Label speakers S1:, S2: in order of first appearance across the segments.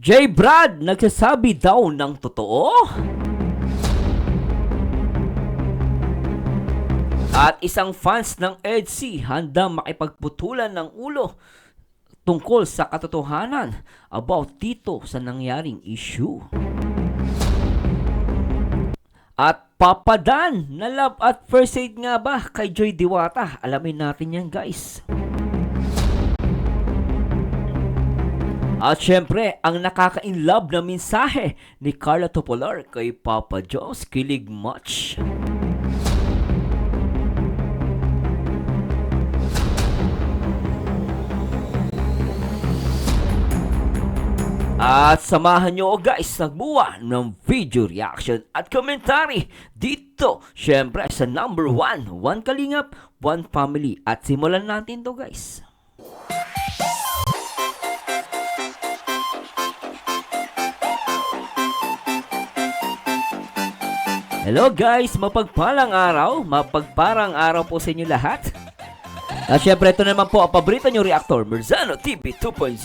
S1: J. Brad nagsasabi daw ng totoo? At isang fans ng EDSI handa makipagputulan ng ulo tungkol sa katotohanan about dito sa nangyaring issue. At Papa Dan na love at first aid nga ba kay Joy Diwata? Alamin natin yan, guys. At syempre, ang nakaka-inlove na mensahe ni Carla Topolar kay Papa Jones, kilig much. At samahan nyo guys nagbuwa ng video reaction at commentary dito syempre sa number 1, 1 Kalingap, 1 Family. At simulan natin to, guys. Hello guys, mapagpalang araw po sa inyo lahat. At syempre ito naman po ang paborito nyo reactor, Merzano TV 2.0.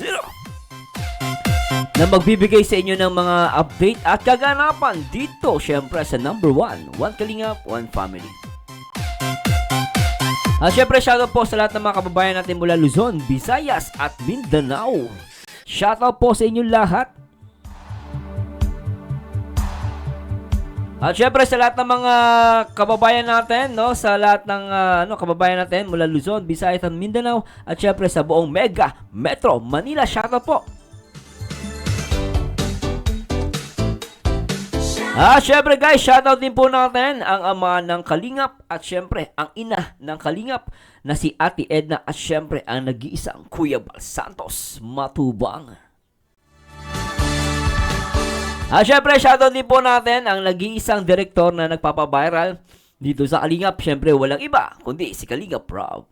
S1: Na magbibigay sa inyo ng mga update at kaganapan dito syempre sa number 1, 1 Kalingap, 1 Family. At syempre shoutout po sa lahat ng mga kababayan natin mula Luzon, Visayas at Mindanao. Shoutout po sa inyo lahat. At syempre sa lahat ng mga kababayan natin, no, sa lahat ng kababayan natin mula Luzon, Visayas at Mindanao, at syempre sa buong Mega Metro Manila, shoutout po. Syempre guys, shoutout din po natin ang ama ng Kalingap at syempre ang ina ng Kalingap na si Ate Edna at syempre ang nag-iisang Kuya Bal Santos Matubang. Syempre shoutout din po natin ang nag-iisang direktor na nagpapaviral dito sa Kalingap. Syempre walang iba kundi si Kalingap Rob.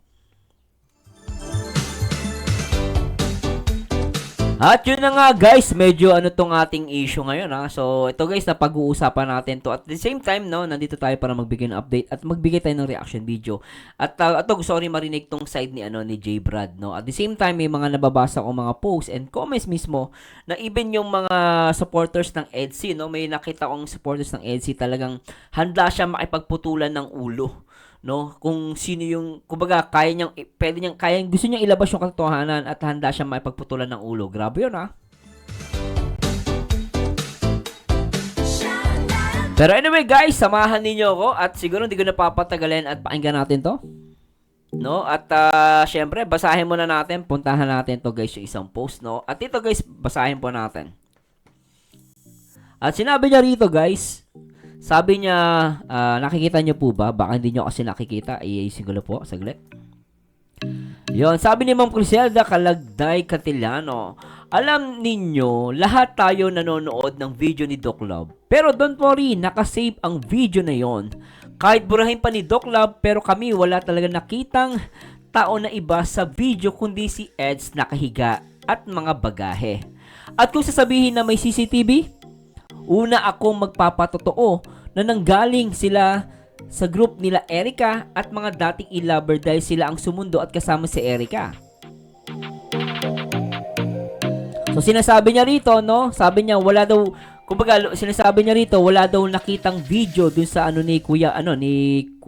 S1: At yun na nga guys, medyo tong ating issue ngayon ha. So ito guys, na pag-uusapan natin to. At the same time, no, nandito tayo para magbigay ng update at magbigay tayo ng reaction video. At gusto ko rin marinig tong side ni J. Brad, no. At the same time, may mga nababasa ko mga posts and comments mismo na even yung mga supporters ng EDSI, no, may nakita kong supporters ng EDSI talagang handa siya makipagputulan ng ulo. No, kung sino yung kumbaga gusto niyang ilabas yung katotohanan at handa siyang maipagputulan ng ulo. Grabe 'yun ha. Pero anyway guys, samahan niyo ako at siguro hindi ko napapatagalin at pakinggan natin 'to. No, at syempre basahin muna natin, puntahan natin 'to guys yung isang post, no. At ito guys, basahin po natin. At sinabi niya rito guys, sabi niya, nakikita niyo po ba? Baka hindi niyo kasi nakikita. I-ayusin ko lang po, saglit. Yon, sabi ni Ma'am Criselda Kalagday Cantillano, alam ninyo, lahat tayo nanonood ng video ni Doc Love. Pero don't worry, nakasave ang video na yon. Kahit burahin pa ni Doc Love, pero kami wala talaga nakitang tao na iba sa video kundi si Eds nakahiga at mga bagahe. At kung sasabihin na may CCTV, una akong magpapatotoo na nanggaling sila sa group nila Erica at mga dating e-lover dahil sila ang sumundo at kasama si Erica. So sinasabi niya rito, no? Sabi niya wala daw, kumbaga sinasabi niya rito wala daw nakitang video dun sa ni Kuya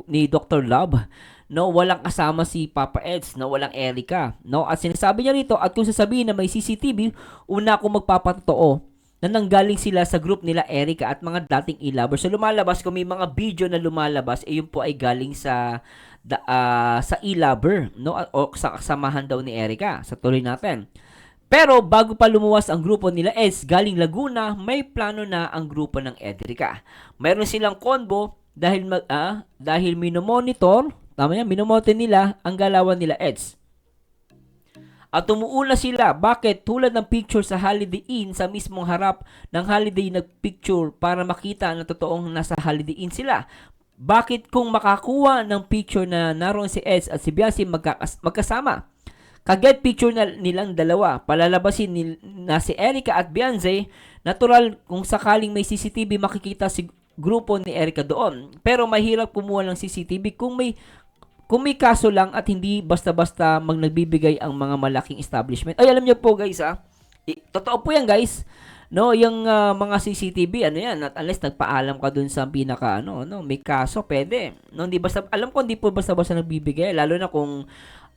S1: ni Dr. Love. No, walang kasama si Papa Eds, no, walang Erica, no? At sinasabi niya rito at kung sasabihin na may CCTV, una akong magpapatotoo na nanggaling sila sa group nila Erica at mga dating e-lovers. So lumalabas, kung may mga video na lumalabas, yun po ay galing sa e-lover, no? O sa kasamahan daw ni Erica. Sa tuloy natin. Pero bago pa lumuwas ang grupo nila Es galing Laguna, may plano na ang grupo ng Erica. Mayroon silang combo dahil minomonitor, minomonitor nila ang galawan nila Eds. At tumuula sila, bakit tulad ng picture sa Holiday Inn sa mismong harap ng Holiday nagpicture para makita na totoong nasa Holiday Inn sila. Bakit kung makakuha ng picture na naroon si Eds at si Beyonce magkasama? Kaget picture na nilang dalawa, palalabasin na si Erica at Beyonce, natural kung sakaling may CCTV makikita si grupo ni Erica doon. Pero mahirap kumuha ng CCTV kung may kaso lang at hindi basta-basta nagbibigay ang mga malaking establishment. Ay, alam niyo po guys Totoo po yan, guys. No, yung mga CCTV, ano yan, at unless nagpaalam ka dun sa pinaka, may kaso, pwede. No, hindi basta, alam ko, hindi po basta-basta nagbibigay, lalo na kung,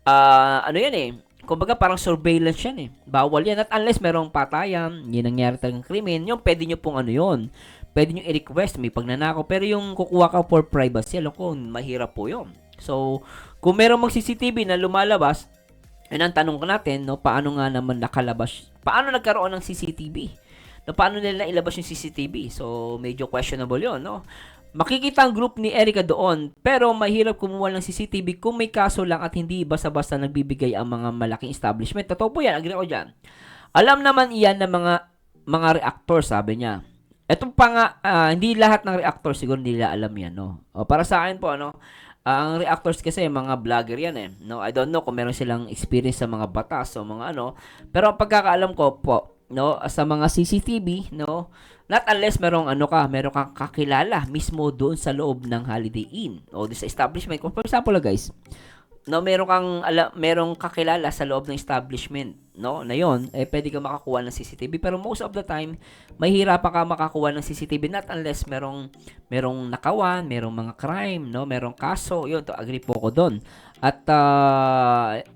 S1: ano yan eh, kumbaga parang surveillance yan eh. Bawal yan. At unless merong patayan, yun nangyari talagang krimen, yung pwede nyo pong ano yun. Pwede nyo i-request, may pagnanakaw. Pero yung kukuha ka for privacy, alam ko, mahirap po yun. So, kung merong mag-CCTV na lumalabas, yun ang tanong natin, no, paano nga naman nakalabas, paano nagkaroon ng CCTV? No, paano nila ilabas yung CCTV? So, medyo questionable yun, no? Makikita ang group ni Erica doon, pero mahirap kumuha ng CCTV kung may kaso lang at hindi basta-basta nagbibigay ang mga malaking establishment. Totoo po yan, agree ako dyan. Alam naman iyan ng mga reactor, sabi niya. Ito pa nga, hindi lahat ng reactor siguro nila alam yan, no? O, para sa akin po, ano, ang reactors kasi mga vlogger yan eh. No, I don't know kung meron silang experience sa mga batas o mga ano, pero ang pagkakaalam ko po, no, sa mga CCTV, no, not unless meron kang kakilala mismo doon sa loob ng Holiday Inn o sa establishment. Kung for example, guys, no, merong kakilala sa loob ng establishment, no, na yon, pwede ka makakuha ng CCTV, pero most of the time mahihirapan ka makakuha ng CCTV not unless merong nakawan, merong mga crime, no, merong kaso, yun, to agree po ko doon. At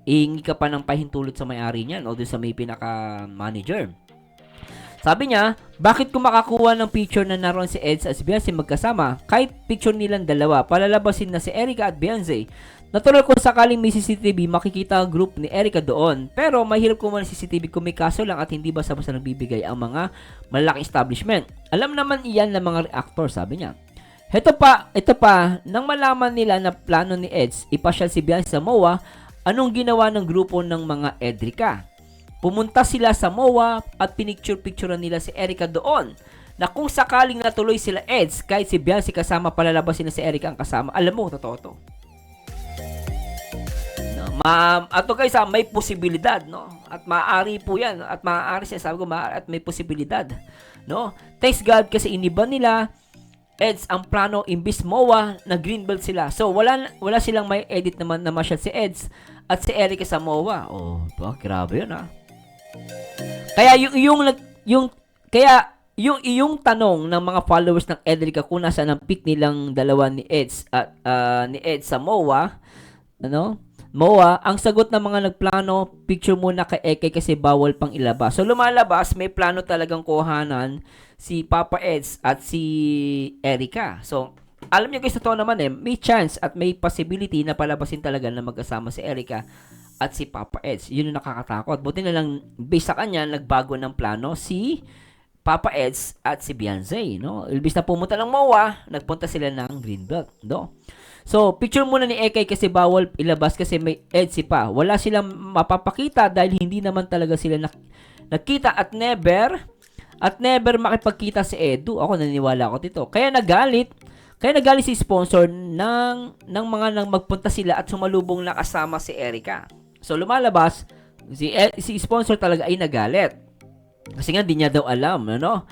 S1: ihingi ka pa ng pahintulot sa may-ari niyan o doon sa may pinaka manager. Sabi niya, bakit kung makakuha ng picture na naroon si Eds at si Beyonce magkasama, kahit picture nilang dalawa, palalabasin na si Erica at Beyonce. Natural kung sakaling may CCTV, makikita ang group ni Erica doon. Pero mahirap kumuha ng CCTV kung may kaso lang at hindi basta-basta nagbibigay ang mga malaking establishment. Alam naman iyan ng mga reactor, sabi niya. Ito pa, nang malaman nila na plano ni Eds ipasyal si Beyonce sa MOA, anong ginawa ng grupo ng mga Edrica? Pumunta sila sa MOA at pinicture-picturean nila si Erica doon. Na kung sakaling natuloy sila Eds, kahit si Beyonce kasama, palalabasin na si Erica ang kasama. Alam mo, totoo to. No, ato guys, may posibilidad, no? At maaari po yan. At maaari siya, sabi ko, at may posibilidad. No? Thanks God kasi iniba nila Eds ang plano imbis MOA na greenbelt sila. So wala silang may edit naman na masyal si Eds at si Erica sa MOA. Oh, grabe yun ah. Kaya yung tanong ng mga followers ng Edrica kung nasaan ang pic nilang dalawa ni Eds at ni Eds sa MOA, MOA, ang sagot ng mga nagplano, picture muna kay Eke kasi bawal pang ilabas. So lumalabas, may plano talagang kuhanan si Papa Eds at si Erica. So alam niyo guys, totoo naman may chance at may possibility na palabasin talaga na magkasama si Erica at si Papa Eds. Yun yung nakakatakot. Buti na lang, based sa kanya, nagbago ng plano si Papa Eds at si Beyonce, no? Ilbis na pumunta ng MOA, nagpunta sila ng Greenbelt, no? So, picture muna ni Ekay kasi bawal ilabas kasi may Edsy pa. Wala silang mapapakita dahil hindi naman talaga sila nakita at never makipagkita si Edu. Ako naniniwala ako dito. Kaya nagalit si sponsor ng mga nang magpunta sila at sumalubong na kasama si Erica. So lumalabas, si sponsor talaga ay nagalit. Kasi nga di niya daw alam, ano?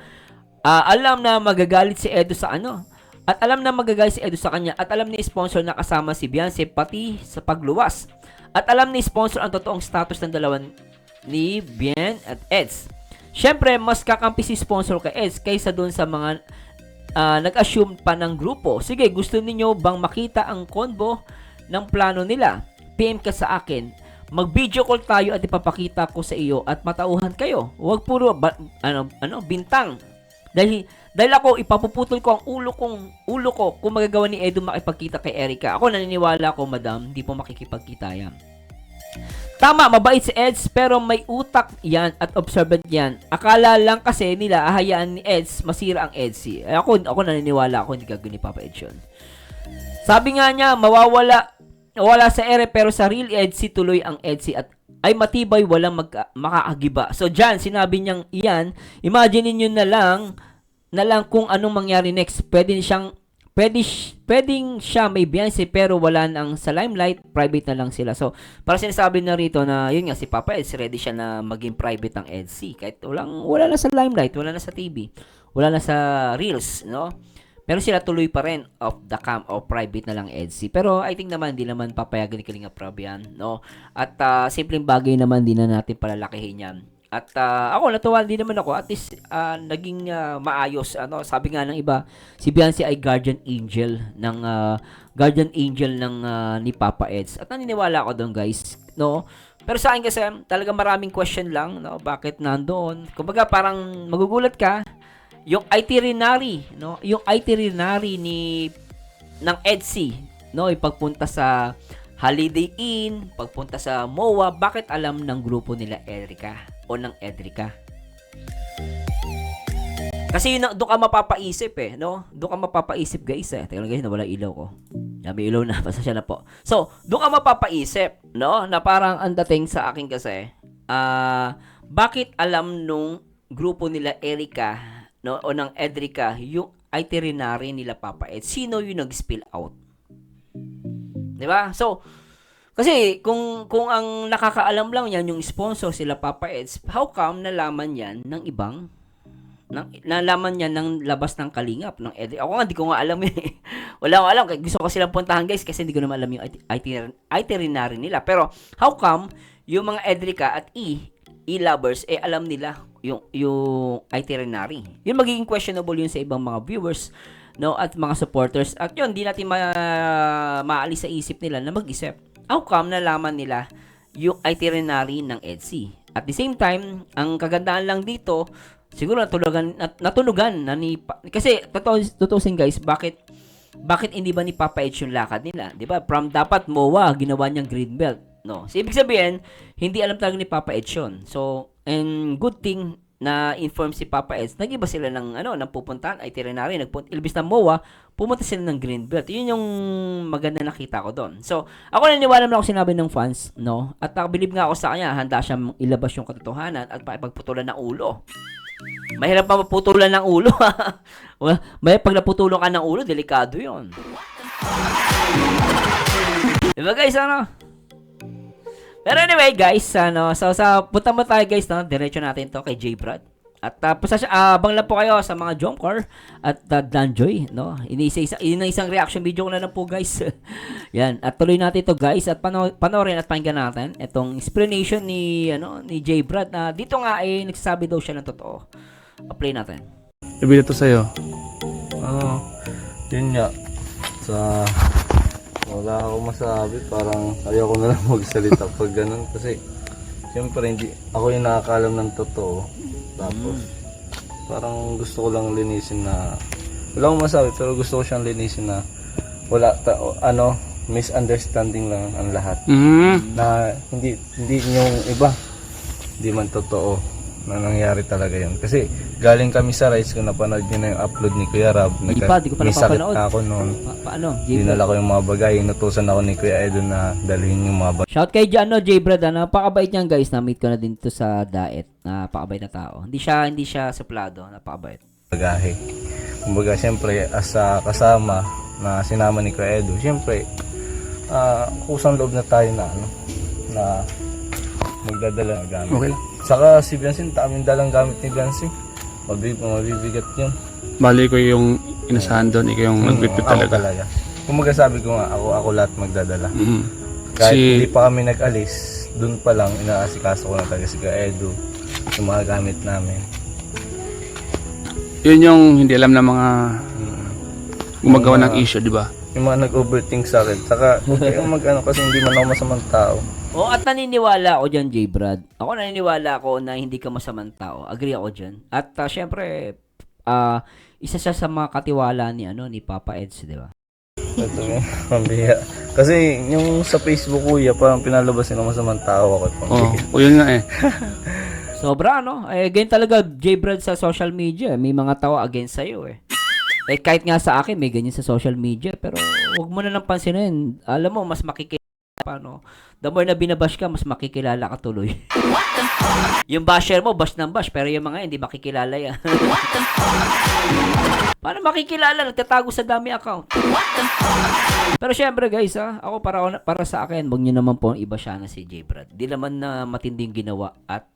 S1: Alam na magagalit si Edu sa ano. At alam na magagalit si Edu sa kanya. At alam ni sponsor na kasama si Beyonce pati sa pagluwas. At alam ni sponsor ang totoong status ng dalawa ni Bien at Eds. Syempre, mas kakampi si sponsor kay Eds kaysa doon sa mga nag-assume pa ng grupo. Sige, gusto niyo bang makita ang convo ng plano nila? PM ka sa akin. Mag-video call tayo at ipapakita ko sa iyo at matauhan kayo. Huwag puro bintang. Dahil ako ipapuputol ko ang ulo ko kung magagawa ni Edu makipagkita kay Erica. Ako naniniwala ko, madam, hindi po makikipagkita yan. Tama, mabait si Eds pero may utak yan at observant yan. Akala lang kasi nila ahayaan ni Eds masira ang Edsy. Ako naniniwala ako hindi gagawin ni Papa Eds yun. Sabi nga niya, wala sa ere pero sa real Edsy tuloy ang Edsy at ay matibay walang makaagiba. So dyan, sinabi niyang iyan, imagine niyo na lang kung anong mangyari next. Pwedeng siya may Beyonce pero wala nang sa limelight, private na lang sila. So, para sinasabi na rito na yun nga si Papa Eds, ready siya na maging private ang Edsy. Kahit wala na sa limelight, wala na sa TV, wala na sa Reels, no? Pero sila tuloy pa rin off the cam o private na lang Edsy. Pero I think naman, hindi naman papayagan ni Kalinga Prab yan, no? At simpleng bagay naman, di na natin palalakihin yan. At ako natuwa din naman ako, at least naging maayos. Ano, sabi nga ng iba, si Beyonce ay guardian angel ng ni Papa Eds. At naniniwala ako doon, guys, no? Pero sa akin kasi talaga maraming question lang, no? Bakit nandoon? Kumbaga parang magugulat ka yung itinerary, no? Yung itinerary ng EDSI, no? Ipagpunta sa Holiday Inn, pagpunta sa MOA, bakit alam ng grupo nila Erica o ng Edrica? Kasi doon ka mapapaisip no? Doon ka mapapaisip, guys, Teka lang, guys, nawala ilaw ko. May ilaw na, pasensya na po. So, doon ka mapapaisip, no? Na parang ang dating sa akin kasi, bakit alam nung grupo nila Erica, no? O ng Edrica, yung itinerary nila Papa Ed? Sino yung nag-spill out? 'Di ba? So, kasi kung ang nakakaalam lang yan yung sponsor sila Papa Eds, how come nalaman yan ng ibang nalaman yan ng labas ng Kalingap ng Edrica? Ako nga di ko nga alam Wala ko alam, gusto ko silang puntahan, guys, kasi hindi ko naman alam yung itinerary nila. Pero how come yung mga Edrica at E-lovers alam nila yung itinerary? Yun magiging questionable yun sa ibang mga viewers, no, at mga supporters. At yun, di natin maalis sa isip nila na mag-isip. How come nalaman nila yung itinerary ng EDSI? At the same time, ang kagandahan lang dito, siguro natulugan na kasi tutusin, guys, bakit hindi ba ni Papa Edge yung lakad nila? 'Di ba? From dapat MOA, ginawa niyang green belt, no? So, ibig sabihin, hindi alam talaga ni Papa Edge yun. So, and good thing na inform si Papa Eds, nag-iba sila ng pupuntahan, itinerary, ilbis ng MOA, pumunta sila ng Greenbelt. Yun yung maganda nakita ko doon. So, ako naniniwala naman ako sinabi ng fans, no? At nakabilib nga ako sa kanya, handa siyang ilabas yung katotohanan at pakipagputulan ng ulo. Mahirap pa maputulan ng ulo, pag naputulan ka ng ulo, delikado yun. Diba, guys, Pero anyway, guys, so punta mo tayo, guys, diretso natin to kay J. Brad. At abang lang po kayo sa mga Jomcar at Danjoy, no? Isang reaction video ko na lang po, guys. Yan, at tuloy natin to, guys, at panoorin at pakinggan natin itong explanation ni J. Brad na dito nga nagsasabi daw siya ng totoo. Play natin.
S2: Sabi to sa'yo.
S3: Yun nga. Wala akong masabi, parang ayoko na lang magsalita pag ganun kasi siyempre hindi ako yung nakakalam ng totoo. Tapos parang gusto ko lang linisin na wala akong masabi, pero gusto ko siyang linisin na misunderstanding lang ang lahat. Na hindi yung iba hindi man totoo na nangyari talaga yun. Kasi galing kami sa rides ko, napanood nyo na yung upload ni Kuya Rab.
S1: Di ko pa
S3: may sakit
S1: napapanood.
S3: na ako noon.
S1: Paano?
S3: Dinala ko yung mga bagay. Inutusan ako ni Kuya Edo na dalhin yung mga bagay.
S1: Shout kay J. Brad, napakabait niyan, guys. Na-meet ko na din to sa Daet. Napakabait na tao. Hindi siya suplado. Napakabait.
S3: Bagahe. Kumbaga, siyempre, as kasama na sinama ni Kuya Edo, siyempre, kusang loob na tayo na magdadala ng gamit.
S2: Okay.
S3: Saka si Biansin, taming dalang gamit ni Biansin. Mabibigat yun.
S2: Bali ko yung inasahan doon, ikaw yung nag-prepare
S3: Ako
S2: talaga.
S3: Kumbaga sabi ko nga, ako lahat magdadala. Kahit hindi pa kami nag-alis, dun pa lang inaasikaso ko na talaga si Kuya Edo, yung mga gamit namin.
S2: Yun yung hindi alam ng mga gumagawa ng issue, di ba?
S3: Yung mga nag-overthink sa akin. Saka huwag kayong kasi hindi man ako masamang tao.
S1: At naniniwala ako dyan, J. Brad. Ako naniniwala ako na hindi ka masamang tao. Agree ako dyan. At syempre, isa siya sa mga katiwala ni Papa Eds, di ba?
S3: Ito yung pambiya. Kasi yung sa Facebook, kuya, parang pinalabas ng masamang tao ako.
S2: O yun nga
S1: Sobra, ganyan talaga, J. Brad, sa social media. May mga tao against sa'yo, kahit nga sa akin, may ganyan sa social media. Pero huwag mo na lang pansinin. Alam mo, mas makikilala the more na binabash ka, mas makikilala ka tuloy. Yung basher mo, bash ng bash. Pero yung mga hindi makikilala yan. Paano makikilala? Nagtatago sa dami account. Pero syempre, guys, ako para sa akin, huwag nyo naman po iba siya na si J. Brad. Di naman na matinding ginawa at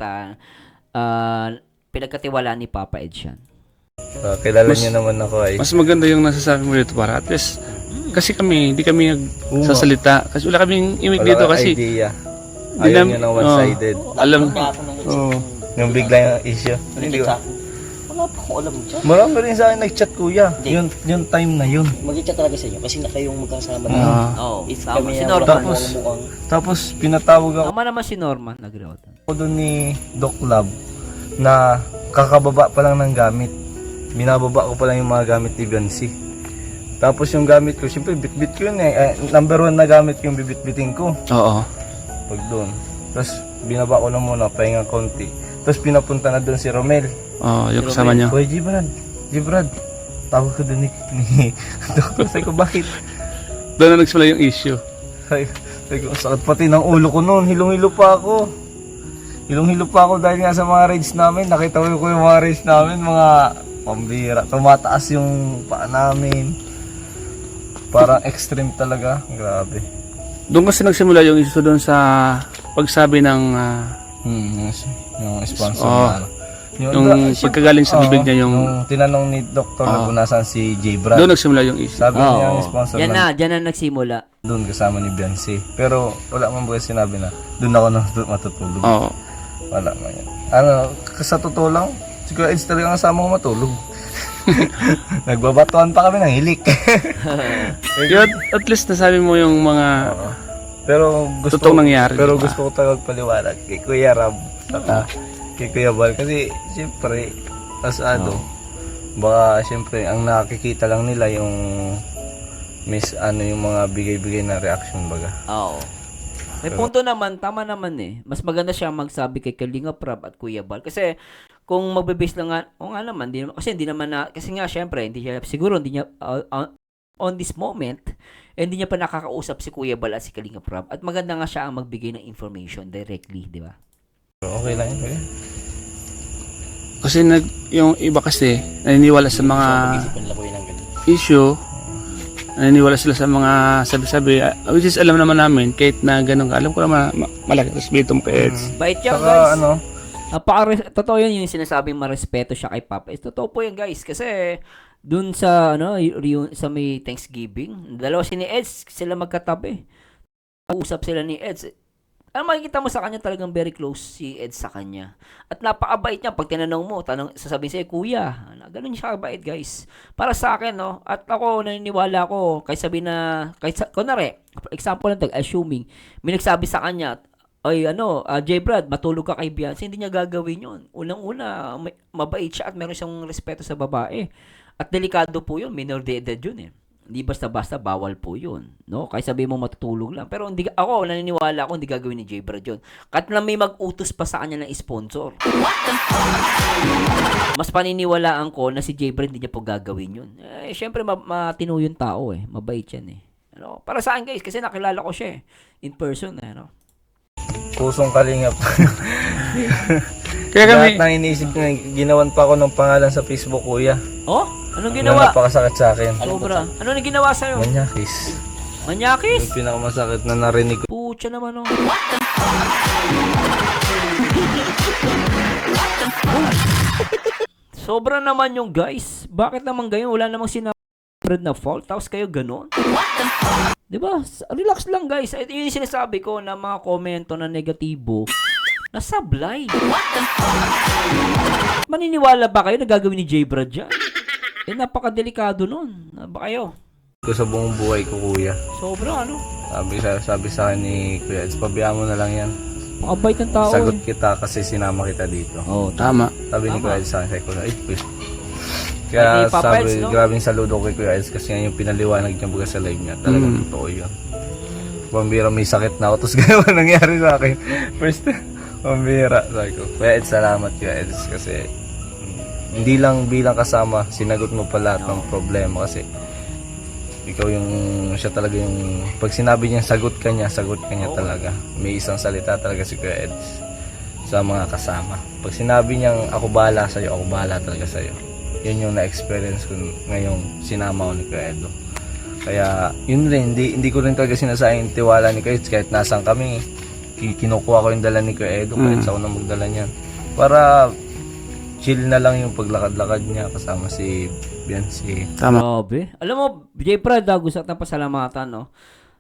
S1: pinagkatiwala ni Papa Ed yan.
S3: Kilala niyo naman ako ay.
S2: Mas maganda yung nasasabi mo dito para at least kasi hindi kami nagsasalita. Kasi wala kaming imig dito kasi.
S3: Idea. Ayaw niyo na one-sided.
S2: Alam.
S3: Yung bigla yung issue. Hindi ko.
S4: Wala pa akong alam dyan.
S3: Marami rin sa akin nag-chat kuya.
S4: Hindi.
S3: Yung time na yun.
S4: Mag-chat talaga sa inyo kasi na kayong magkasama na.
S1: Oo,
S4: If
S1: tama.
S4: kami
S1: Si
S4: na
S1: Norman.
S4: wala
S3: Tapos-
S4: mukhang
S3: Tapos pinatawag ako
S1: Tama naman si Norman. Nag-reot.
S3: doon ni Doc Lab na kakababa pa lang ng gamit. Binababa ko pa lang yung mga gamit ni Biancy. Tapos yung gamit ko, siyempre bit-bit ko yun eh. Number 1 na gamit ko yung bibit-bitin ko.
S2: Oo.
S3: Pag doon. Tapos binaba ko lang muna, pahinga konti. Tapos pinapunta na doon si Romel.
S2: Oo, yung kasama niyo.
S3: Hoy, G-Brad. Tawag ko doon ni Doc. Sabi ko, bakit?
S2: Doon na nagsimula yung issue.
S3: Sabi ko, sakit pati ng ulo ko noon. Hilong-hilo pa ako. Hilong-hilo pa ako dahil nga sa mga raids namin. Nakita ko yung mga raids namin, mga pambira. Tumataas yung paa namin. Parang extreme talaga. Grabe.
S2: Doon kasi nagsimula yung issue doon sa pagsabi ng
S3: Yung sponsor
S2: Oo.
S3: na ano.
S2: yung pagkagaling sa bibig niya yung
S3: Yung tinanong ni Dr. na kung nasaan si J. Brad.
S2: doon nagsimula yung issue.
S3: Sabi niya
S1: Oo.
S3: yung sponsor
S1: Yan
S3: na
S1: na, dyan na nagsimula.
S3: doon kasama ni Biancy. Pero wala man ba sinabi na doon ako matutulog.
S2: Oo.
S3: Wala man yan. Sa totoo lang, siguro Eds talaga kasama ko matulog. Nagbabatuan pa kami ng hilik.
S2: Yun, at least nasabi mo yung mga
S3: Pero gusto
S2: Totoong nangyari,
S3: Pero
S2: di ba?
S3: gusto ko talaga paliwanag kay Kuya Rab saka kay Kuya Bal kasi siyempre baka siyempre ang nakikita lang nila yung yung mga bigay-bigay na reaction baga.
S1: Oo. May punto naman, tama naman eh. Mas maganda siya magsabi kay Kalinga Prab at Kuya Bal. Kasi kung magbe-base lang nga, o nga naman, hindi naman kasi nga syempre, hindi niya, on this moment, hindi niya pa nakakausap si Kuya Bal at si Kalinga Prab. At maganda nga siya ang magbigay ng information directly, di ba?
S3: Okay lang yun. Kuya.
S2: kasi yung iba kasi naniniwala sa mga
S4: Pag-isipan nila ko yun ng ganun.
S2: issue, naniniwala sila sa mga sabi-sabi, which is alam naman namin kahit na ganun ka, alam ko naman malaki respeto mo kay Eds.
S1: Bait yan,
S3: Saka
S1: guys. Totoo yun yung sinasabing marespeto siya kay Papa. Totoo po yan, guys. Kasi dun sa sa may Thanksgiving, dalawa si ni Eds, sila magkatabi. Usap sila ni Eds. Makikita mo sa kanya talagang very close si Eds sa kanya. At napakabait niya. Pag tinanong mo, sasabihin sa'yo, Kuya. Ganun siya kabait, guys. Para sa akin, no? At ako, naniniwala ko, kunwari, example lang, assuming, may nagsabi sa kanya, ay J. Brad, matulog ka kay Beyonce, hindi niya gagawin yun. Unang-una, mabait siya at meron siyang respeto sa babae. At delikado po yun, minor de edad yun eh. Hindi basta-basta bawal po yun, no? Kahit sabi mo matutulog lang. Pero ako naniniwala ako hindi gagawin ni J. Brad yun. Kahit na may mag-utos pa sa kanya ng sponsor. Mas paniniwalaan ko na si J. Brad hindi niya po gagawin yun. Syempre matino yung tao eh. Mabait yan eh. Para saan guys? Kasi nakilala ko siya eh. In person eh,
S3: Pusong kalingap.
S2: Kaya kami,
S3: Lahat ng iniisip ko, ginawan pa ako ng pangalan sa Facebook, kuya.
S1: Oh? Anong
S3: Ano
S1: ginawa?
S3: napakasakit sa akin.
S1: Sobra. Ano na ginawa sa'yo?
S3: Manyakis.
S1: Manyakis?
S3: Yung pinakamasakit na narinig ko.
S1: Pucha naman oh. Sobra naman yung guys. Bakit naman ganyan? Wala namang sinabi na fault. Tapos kayo ganon. Diba? Relax lang guys. Ito yung sinasabi ko na mga komento na negatibo. Nasablay. Maniniwala ba kayo na gagawin ni J. Brad dyan? Napakadelikado nun. Ba kayo?
S3: Ko sa buong buhay ko, kuya.
S1: Sobra
S3: Sabi sa akin ni Kuya Eds, pabayaan mo na lang yan.
S1: Makabait ng tao.
S3: Sagot kita kasi sinama kita dito.
S1: Oh,
S2: tama.
S3: Sabi ni
S1: Tama.
S3: Kuya Eds sa akin, sabi ko na, please.
S1: Ay,
S3: Kaya
S1: ni Papa
S3: sabi,
S1: Eds, no?
S3: grabing saludo kay Kuya Eds kasi yan yung pinaliwanag niya baga sa live niya. Talagang totoo yun. Pambira, may sakit na ako. Tapos gano'n nangyari sa akin. First, pambira. Sabi ko, Kuya Eds, salamat Kuya Eds kasi hindi lang bilang kasama, sinagot mo pa lahat ng problema kasi ikaw yung siya talaga yung pag sinabi niya sagot ka niya talaga. May isang salita talaga si Kuya Eds sa mga kasama. Pag sinabi niyang ako bahala sa'yo, ako bahala talaga sa'yo. Yun yung na-experience ko ngayong sinama ko ni Kuya Edo. Kaya yun rin, hindi ko rin talaga sinasayang tiwala ni Kuya Eds kahit nasan kami. Kinukuha ko yung dala ni Kuya Edo kahit sa ako na magdala niyan. Para chill na lang yung paglakad-lakad niya kasama si Biancy.
S2: Tama.
S1: Grabe. Alam mo, J. Brad, gusto natin pasalamatan, no?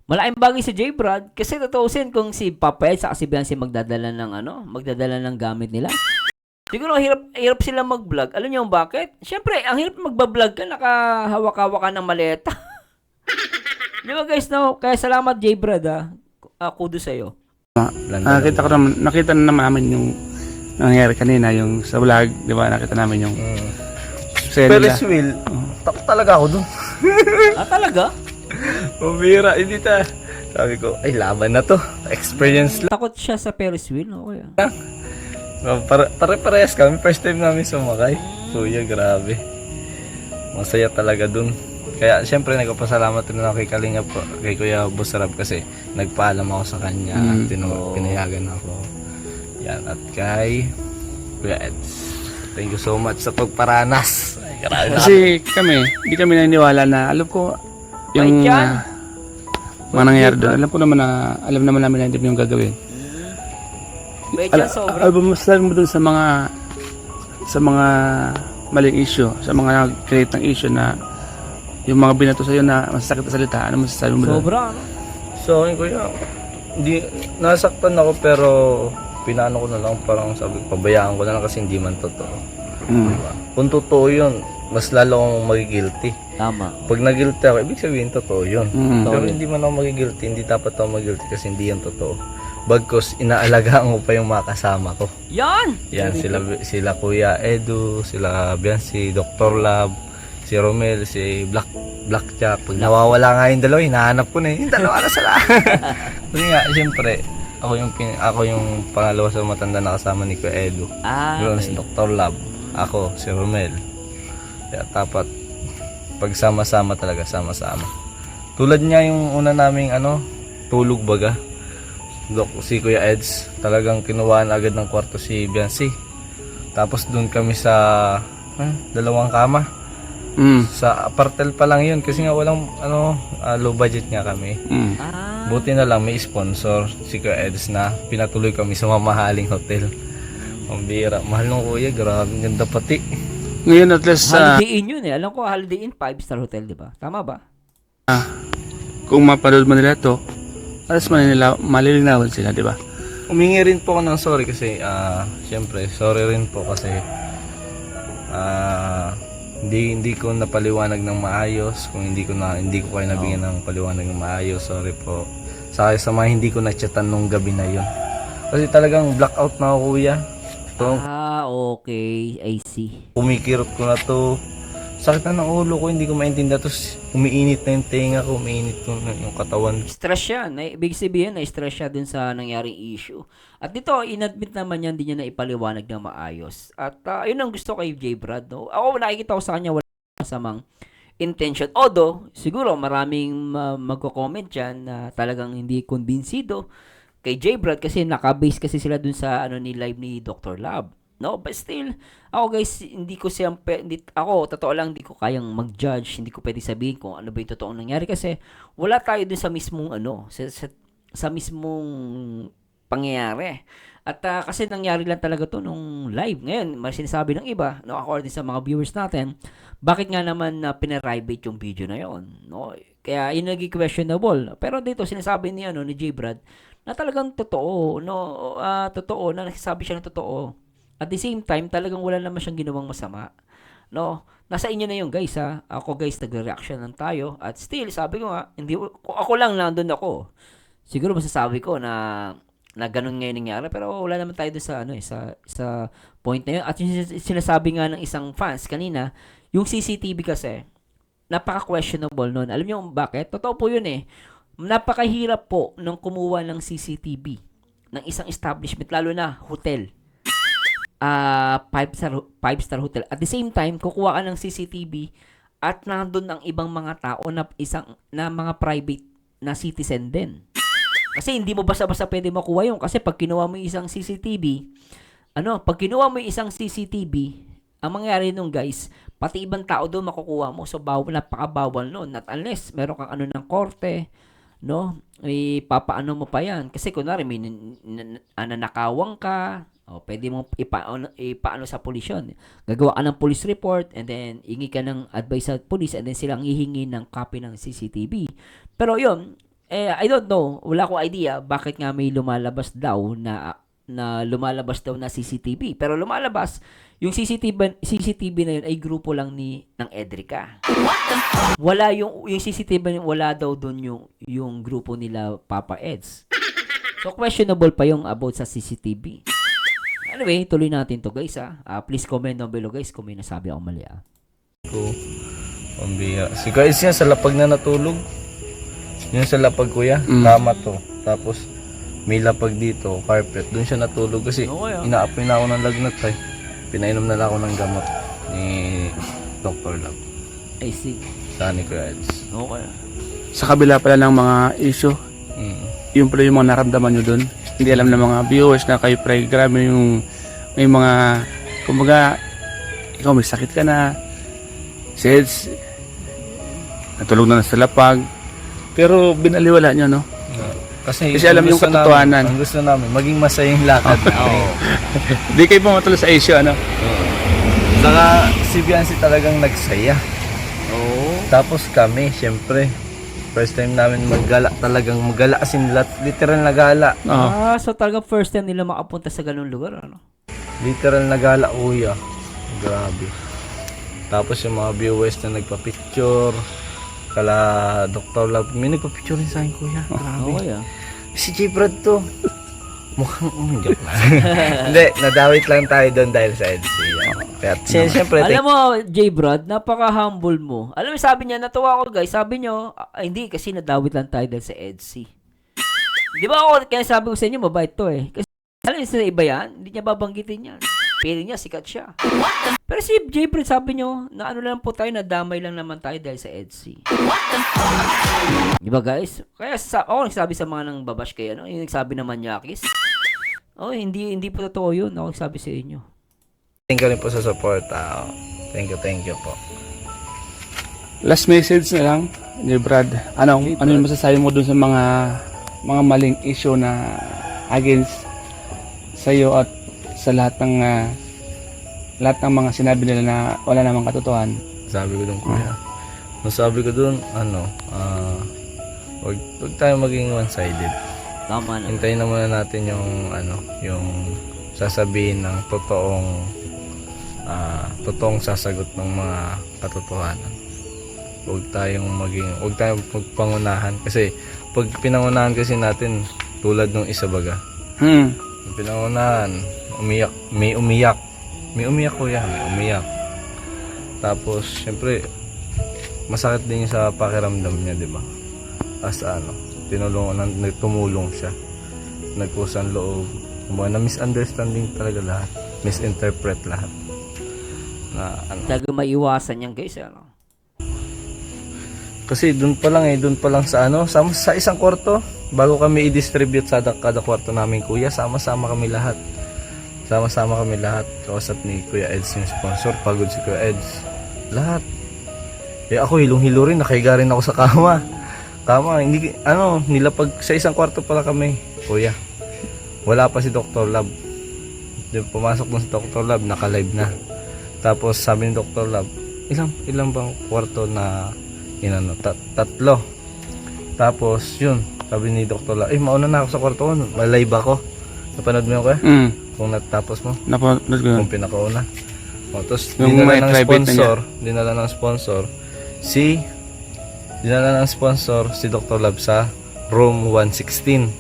S1: Malaking bagay si J. Brad kasi tutuusin kung si Papa Ed sa si Biancy magdadala ng gamit nila. Siguro hirap sila mag-vlog. Alam niyo bakit? Siyempre, ang hirap magba-vlog ka, nakahawak-hawak ka ng maleta. Di ba guys, no? Kaya salamat, J. Brad, kudos sa'yo.
S2: Nakita na naman namin yung nangyari kanina, yung sa vlog, di ba? Nakita namin yung saya nila.
S3: Ferris wheel, takot talaga ako dun.
S1: Talaga?
S3: Mabira, hindi ta. Sabi ko, ay laban na to. Experience lang.
S1: Takot siya sa Ferris wheel, no? Kaya.
S3: Pare-parehas kami. First time namin sumakay. Kuya, grabe. Masaya talaga dun. Kaya siyempre nagpapasalamat rin ako kay Kalinga po, kay Kuya Busarab kasi nagpaalam ako sa kanya. Pinayagan ako. Yan. At kay Kuya Eds. Thank you so much sa pagparanas. Ay, grabe na.
S2: Kasi hindi kami naniniwala na, alam ko, yung
S1: Bait yan.
S2: mga nangyari doon. Alam naman namin na hindi mo yung gagawin.
S1: Bait yan sobra.
S2: Masasabi mo doon sa mga maling issue, sa mga create ng issue na yung mga binato sa'yo na masasakit na salita, ano masasabi mo doon?
S1: Sobra, no?
S3: So, yun, Kuya, hindi, nasaktan ako pero pinano ko na lang, parang sabi ko, pabayaan ko na lang kasi hindi man totoo. Diba? Kung totoo yun, mas lalo akong magigilty.
S1: Tama.
S3: Pag nagilty ako, ibig sabihin totoo yun. Pero
S1: Sorry.
S3: hindi man ako magigilty, hindi dapat ako magigilty kasi hindi yan totoo. Bagkos, inaalagaan ko pa yung mga kasama ko.
S1: Yan!
S3: Yan, sila Kuya Edu, sila Biancy, Dr. Lab, si Romel, si Blackjack. Pag nawawala nga yung dalawa, hinahanap ko na yung dalawa na sila. Kasi nga, siyempre, ako yung pangalawa sa matanda na kasama ni Kuya Edu. Yun, si Dr. Lab, ako, si Romel. Kaya dapat, pagsama-sama talaga, sama-sama. Tulad niya yung una naming tulog baga. Si Kuya Eds, talagang kinuhaan agad ng kwarto si Biancy. Tapos doon kami sa dalawang kama. Sa apartel pa lang yun kasi nga walang low budget nga kami. Buti na lang may sponsor si Kuya Eds na pinatuloy kami sa mamahaling hotel. Ang bira, mahal ng kuya, grabe, ganda pati.
S2: Ngayon at least
S1: Holiday Inn yun eh. Alam ko, Holiday Inn, 5-star hotel, di ba? Tama ba?
S2: kung mapanood mo nila to, alas malilinawan sila, di ba?
S3: Humingi rin po ako ng sorry kasi syempre sorry rin po kasi hindi ko napaliwanag ng maayos. Kung hindi ko kayo nabigyan ng paliwanag ng maayos, sorry po. Sa mga hindi ko na-chatan nung gabi na yun. Kasi talagang blackout na ako, kuya. Ito,
S1: Okay. I see.
S3: kumikirot ko na to. Sakit na ng ulo ko, hindi ko maintindihan. Tapos umiinit na yung tenga ko, umiinit ko na yung katawan.
S1: Stress siya. Ibig sabihin, na-stress siya dun sa nangyaring issue. At dito, inadmit naman yan, hindi niya na ipaliwanag na maayos. At yun ang gusto kay J. Brad. No? Ako, nakikita ko sa kanya, wala masamang intention. Although, siguro maraming magko-comment dyan na talagang hindi konbinsido kay J. Brad kasi naka-base kasi sila dun sa ni live ni Dr. Lab. No, but still, ako guys, totoo lang, hindi ko kayang mag-judge, hindi ko pwede sabihin kung ano ba yung totoong nangyari kasi wala tayo dun sa mismong sa mismong pangyayari. At kasi nangyari lang talaga to nung live. Ngayon, may sinasabi ng iba, no, according sa mga viewers natin, bakit nga naman pinaribate yung video na yon, no? Kaya yun naging questionable. Pero dito sinasabi ni J. Brad na talagang totoo, no, totoo na nagsasabi siya ng totoo. At the same time, talagang wala naman siyang ginawang masama. No? Nasa inyo na yung guys, ha. Ako guys, nagre-reaction lang tayo. At still, sabi ko nga, kung ako lang nandun ako, siguro masasabi ko na ganun ngayon nangyari. Pero wala naman tayo doon sa point na yun. At yung sinasabi nga ng isang fans kanina, yung CCTV kasi, napaka-questionable nun. Alam niyo bakit? Totoo po yun eh. Napakahirap po nung kumuha ng CCTV ng isang establishment, lalo na hotel. 5-star hotel. At the same time, kukuha ka ng CCTV at nandun ang ibang mga tao na mga private na citizen din. Kasi hindi mo basta-basta pwede makuha yun. Kasi pag kinuha mo yung isang CCTV, ang mangyayari nung guys, pati ibang tao doon makukuha mo. So, napakabawal nun. Not unless meron kang ng korte, no? Ipapaano mo pa yan. Kasi kunwari, may nanakawang ka, pwede mong ipaano sa pulis yun. Gagawa ka ng police report and then hingi ka ng advice sa police and then silang hihingi ng copy ng CCTV. Pero yun, I don't know, wala ko idea bakit nga may lumalabas daw na na lumalabas daw na CCTV. Pero lumalabas, yung CCTV na yun ay grupo lang ng Edrica. Wala yung CCTV, wala daw doon yung grupo nila Papa Eds. So questionable pa yung about sa CCTV. Anyway, tuloy natin to guys please comment down below guys kung may nasabi akong mali
S3: Ko. Pambira. Si guys yan sa lapag na natulog. Yun sa lapag kuya. Tama to. Tapos may lapag dito, carpet. Doon siya natulog kasi
S1: Okay,
S3: inaapoy na ako ng lagnat eh. Pinainom na lang ako ng gamot ni Dr. Love.
S1: I see.
S3: Sa ni Kuya Eds.
S1: Okay.
S2: Sa kabila pala ng mga issue, yung pala yung mga naramdaman nyo dun. Hindi alam ng mga viewers na kayo pre, grabe yung may mga, kumbaga, ikaw may sakit ka na, SEDS, natulog na sa lapag, pero binaliwala nyo, no? Kasi
S3: ang
S2: alam yung
S3: gusto
S2: katotohanan.
S3: Ang gusto namin, maging masaya yung lakad namin.
S2: Hindi kayo pumatalo sa issue, ano?
S3: Saka si Biancy talagang nagsaya.
S1: Oh.
S3: Tapos kami, syempre, first time namin talagang maggala as in literal na gala.
S2: Oo.
S1: So talaga first time nila makapunta sa ganung lugar, ano?
S3: Literal na gala, kuya. Grabe. Tapos yung mga viewers na nagpa-picture, kala Dr. Love, may nagpa-picture rin sa akin, kuya. Grabe.
S1: Okay,
S3: Si J. Brad to. Mukhang joke lang. Hindi, nadawit lang tayo doon dahil sa EDC. Kaya siyempre,
S1: Alam mo, J. Brad, napaka-humble mo. Alam mo, sabi niya, natuwa ako guys. Sabi niyo, hindi, kasi nadawit lang tayo dahil sa EDC. Di ba ako, kaya sabi ko sa inyo, mabait to eh. Kasi alam niyo sa iba yan, hindi niya babanggitin yan. Feeling niya, sikat siya. Pero si J. Brad, sabi niyo, na ano lang po tayo, nadamay lang naman tayo dahil sa EDC. Di ba guys? Kaya ako nagsabi sa mga nang babash kayo, no? Yung nagsabi naman Yakis. Oh, hindi po totoo yun. Ako nagsabi sa inyo.
S3: thank you rin po sa support. Thank you po.
S2: Last message na lang, J. Brad. Ano yung masasabi mo dun sa mga maling issue na against sa iyo at sa lahat ng mga sinabi nila na wala namang katotohanan?
S3: Sabi ko dun, kuya. Masabi ko dun, wag tayo maging one-sided.
S1: Tama na.
S3: Hintayin na muna natin yung sasabihin ng totoong sasagot ng mga katotohanan. Huwag tayong magpangunahan kasi pag pinangunahan kasi natin tulad ng isa baga. Yung pinangunahan, may umiyak kuya, may umiyak. Tapos syempre masakit din yung sa pakiramdam niya, di ba? As tumulong siya. Nagkusang loob. Na misunderstanding talaga lahat. Misinterpret lahat.
S1: Talaga maiwasan yan guys, ano?
S3: Kasi doon pa lang sa isang kwarto, bago kami i-distribute sa kada kwarto namin, kuya, sama-sama kami lahat. Kausap ni Kuya Eds yung sponsor, pagod si Kuya Eds. Lahat. Ako hilong-hilo rin, nakahiga rin ako sa kama. Nilapag sa isang kwarto pala kami, kuya. Wala pa si Dr. Love. Pumasok dun si Dr. Love, naka-live na. Tapos sabi ni Dr. Love, ilang bang kwarto na tatlo. Tapos yun, sabi ni Dr. Love, mauna na ako sa kwarto ko, live ako. Napanood mo yun, kuya? Kung natapos mo?
S2: Napanood ko yun.
S3: Kung pinakauna. Tapos
S2: Yung
S3: dinala
S2: may
S3: ng sponsor si Dr. Love sa room 116.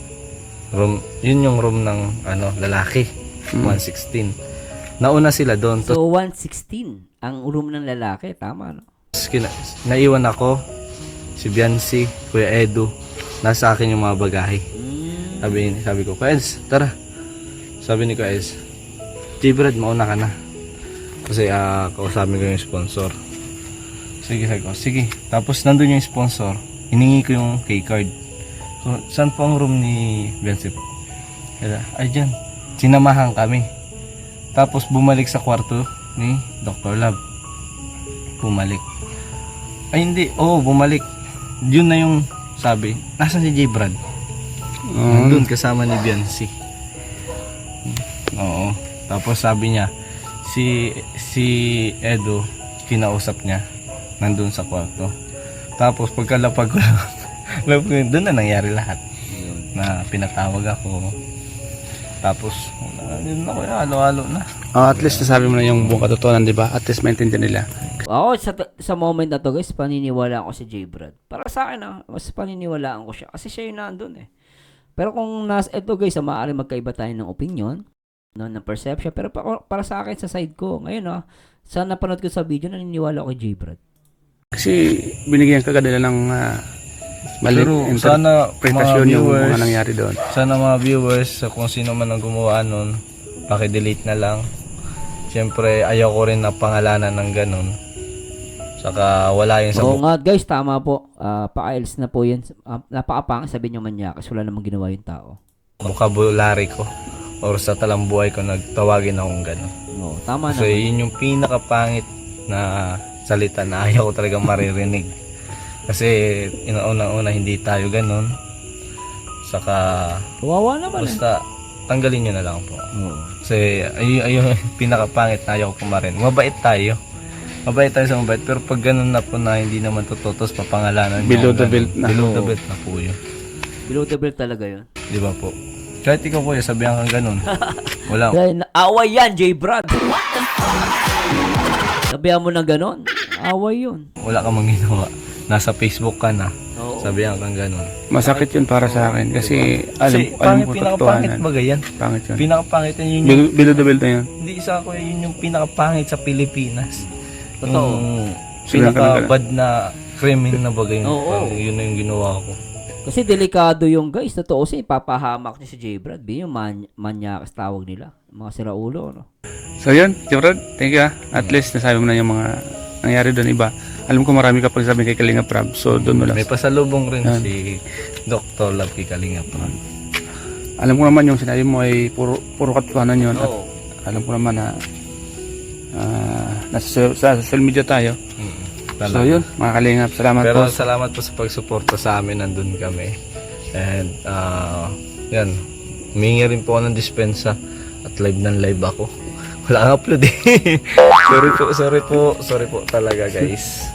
S3: Yun yung room ng lalaki. 116. Nauna sila doon.
S1: So 116 ang room ng lalaki, tama, no?
S3: Naiwan ako, si Biancy, Kuya Edu, nasa akin yung mga bagahe. Sabi ko, Kuya Eds, tara. Sabi ni Kuya Eds, J. Brad, mauna ka na. Kasi kausapin ko yung sponsor. Sige, sabi ko, sige. Tapos nandun yung sponsor, hiningi ko yung keycard. So, saan po ang room ni Biancy po? Ay, dyan. Sinamahan kami. Tapos bumalik sa kwarto ni Dr. Love. Bumalik. Ay, hindi. Bumalik. Yun na yung sabi. Nasaan si J. Brad? Nandun kasama ni Biancy. Oo. Tapos sabi niya, si Edo, kinausap niya. Nandun sa kwarto. Tapos pagkalapag ko lang, doon na nangyari lahat. Na pinatawag ako. Tapos, yun na kuya, halo-halo na.
S2: At least nasabi mo na yung buong katotohanan, di ba? At least maintindihan nila.
S1: Ako, sa moment na to guys, paniniwalaan ko si J. Brad. Para sa akin mas paniniwalaan ko siya. Kasi siya yung nandun eh. Pero kung ito guys, maaaring magkaiba tayo ng opinion, no, ng perception. Pero para sa akin, sa side ko, ngayon sa napanood ko sa video, naniniwala ako kay J. Brad.
S2: Kasi binigyan ka nila ng mali
S3: Pero sana
S2: interpretasyon
S3: mga
S2: yung
S3: viewers,
S2: mga nangyari doon.
S3: Sana mga viewers, kung sino man ang gumawa nun, paki-delete na lang. Siyempre, ayaw ko rin na pangalanan ng ganun. Saka wala yun sa
S1: Oo nga guys, tama po. Pa-IELTS na po yan. Napakapangit sabihin yung manyakas. Wala namang ginawa yung tao.
S3: vocabulary ko or sa talambuhay ko nagtawagin akong ganun.
S1: Oo, tama
S3: So,
S1: naman.
S3: yun yung pinakapangit na salita na ayaw ko talagang maririnig. Kasi, una hindi tayo ganun. Saka,
S1: Kawawa naman
S3: basta, tanggalin nyo na lang po.
S1: Oo.
S3: Kasi, ayun yung pinakapangit na ayaw ko kumarin. Mabait tayo. Mabait tayo sa mabait. Pero pag ganun na po na hindi naman totoo, tapos papangalanan nyo
S2: Below
S3: akong
S2: the
S3: ganun.
S2: belt na.
S3: Below the
S1: Oo.
S3: belt na po yun.
S1: Below the belt talaga yun.
S3: Di ba po? Kahit ikaw po, sabihan kang ganun. Wala.
S1: Away yan, J. Brad. Sabihan mo na ganon. Away yun.
S3: Wala kang ginawa. Nasa Facebook ka na.
S1: Oo.
S3: Sabihan kang ganun.
S2: Masakit yun para sa akin. Kasi alam
S3: Pangit,
S2: ko
S3: pinakapangit
S2: katotohanan.
S3: ba ganyan?
S2: Pangit yun.
S3: Pinakapangit yun yun yung,
S2: Below the belt na yun.
S3: hindi isa ko yun yung pinakapangit sa Pilipinas.
S1: Totoo.
S3: Yung
S2: Sabihan ka ng
S3: pinakabad na krimen na bagay.
S1: Oo.
S3: Parang yun na yung ginawa ko.
S1: Kasi delikado yung guys. Totoo kasi ipapahamak niya si J. Brad. Yung manyakas tawag nila. Mga siraulo. No?
S2: So yun, Kibrad, thank you. At least nasabi mo na yung mga nangyari doon iba. Alam ko marami ka pagsabi kay Kalinga Prab. So doon mo lang.
S3: May pasalubong rin
S2: Yan.
S3: si Dr. Love Kalinga pa.
S2: Alam ko naman yung sinabi mo ay puro katotohanan yun. At
S1: Oo.
S2: alam ko naman na sa social media tayo. So yun, mga Kalingap, salamat
S3: Pero
S2: po.
S3: salamat po sa pagsuporta sa amin, nandun kami. And yan, humingi rin po ako ng dispensa at live ako. Wala ang upload eh. sorry po talaga guys.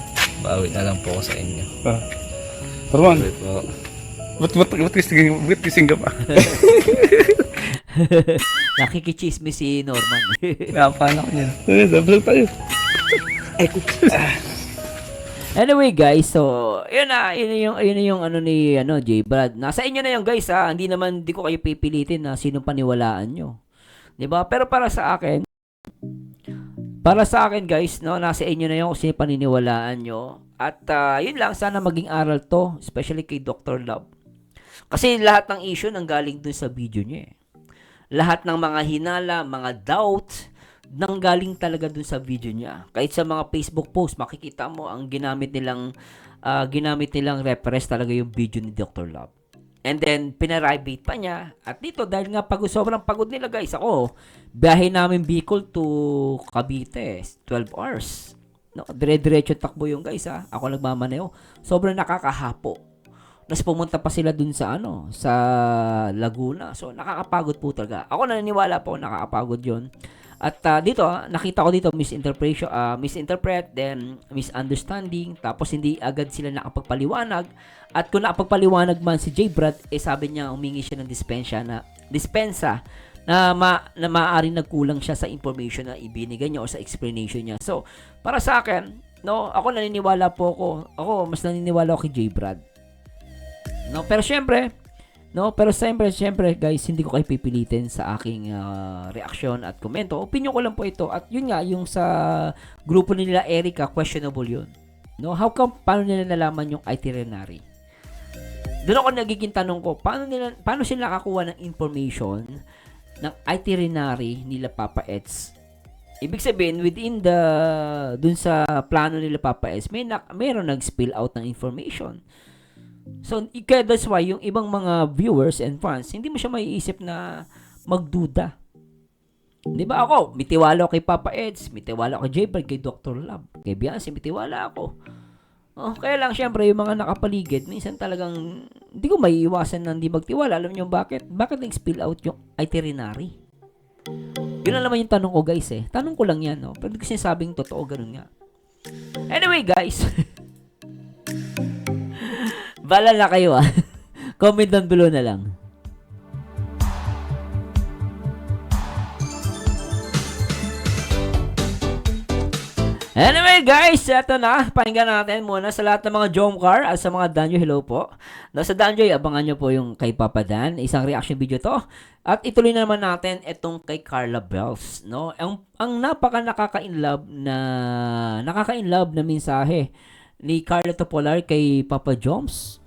S3: Bawi na lang po ako sa inyo.
S2: Parman,
S3: Sorry po.
S2: ba't kising ka pa?
S1: Nakikichismis si Norman.
S3: Napaano ko niyan.
S2: Vlog tayo.
S1: Anyway guys, so yun na yung ano ni J. Brad. Nasa inyo na yung guys ha. Hindi ko kayo pipilitin na sinong paniwalaan nyo. 'Di ba? Pero para sa akin guys, no, nasa inyo na yung kung sino paniniwalaan nyo. At yun lang, sana maging aral to, especially kay Dr. Love. Kasi lahat ng issue nanggaling dun sa video niya eh. Lahat ng mga hinala, mga doubt, nanggaling talaga dun sa video niya. Kahit sa mga Facebook post, makikita mo ang ginamit nilang reference talaga yung video ni Dr. Love. And then, pinaribate pa niya. At dito, dahil nga sobrang pagod nila guys, ako, biyahe namin Bicol to Cavite, 12 hours. No, dire-diretso takbo yung guys ha. Ako nagmamaneo. Sobrang nakakahapo. Tapos pumunta pa sila dun sa sa Laguna. So, nakakapagod po talaga. Ako naniniwala po, nakakapagod yun. At dito, nakita ko dito misinterpret, then misunderstanding, tapos hindi agad sila nakapagpaliwanag. At kung nakapagpaliwanag man si J. Brad, sabi niya, humingi siya ng dispensa na maaaring nagkulang siya sa information na ibinigay niya o sa explanation niya. So, para sa akin, no, ako naniniwala po ako. Ako, mas naniniwala ako kay J. Brad. No, pero syempre guys, hindi ko kayo pipilitin sa aking reaksyon at komento. Opinion ko lang po ito. At yun nga, yung sa grupo nila Erica, questionable yun. No, paano nila nalaman yung itinerary? Doon ako nagiging tanong ko, paano sila nakakuha ng information ng itinerary nila Papa Eds? Ibig sabihin, dun sa plano nila Papa Eds, mayroon nag-spill out ng information. So, that's why yung ibang mga viewers and fans, hindi mo siya maiisip na magduda. Di ba ako? Mitiwala ako kay Papa Eds, mitiwala ako kay J. Brad, kay Dr. Love, kay Beyonce, mitiwala ako. Kaya lang, syempre, yung mga nakapaligid, minsan talagang, hindi ko maiiwasan na hindi magtiwala. Alam niyo bakit? Bakit nag-spill out yung itinerary? Yun na naman yung tanong ko, guys, eh. Tanong ko lang yan, no? Pero hindi ko sinasabing totoo, ganun nga. Anyway, guys, bala na kayo, Comment down below na lang. Anyway guys, eto na. Pakinggan natin muna sa lahat ng mga Jomcar at sa mga Danjo, hello po. Sa Danjo, abangan nyo po yung kay Papa Dan. Isang reaction video to. At ituloy na naman natin itong kay Carla Bells. No? Ang napaka nakaka-inlove na mensahe ni Carla Topolar kay Papa Joms.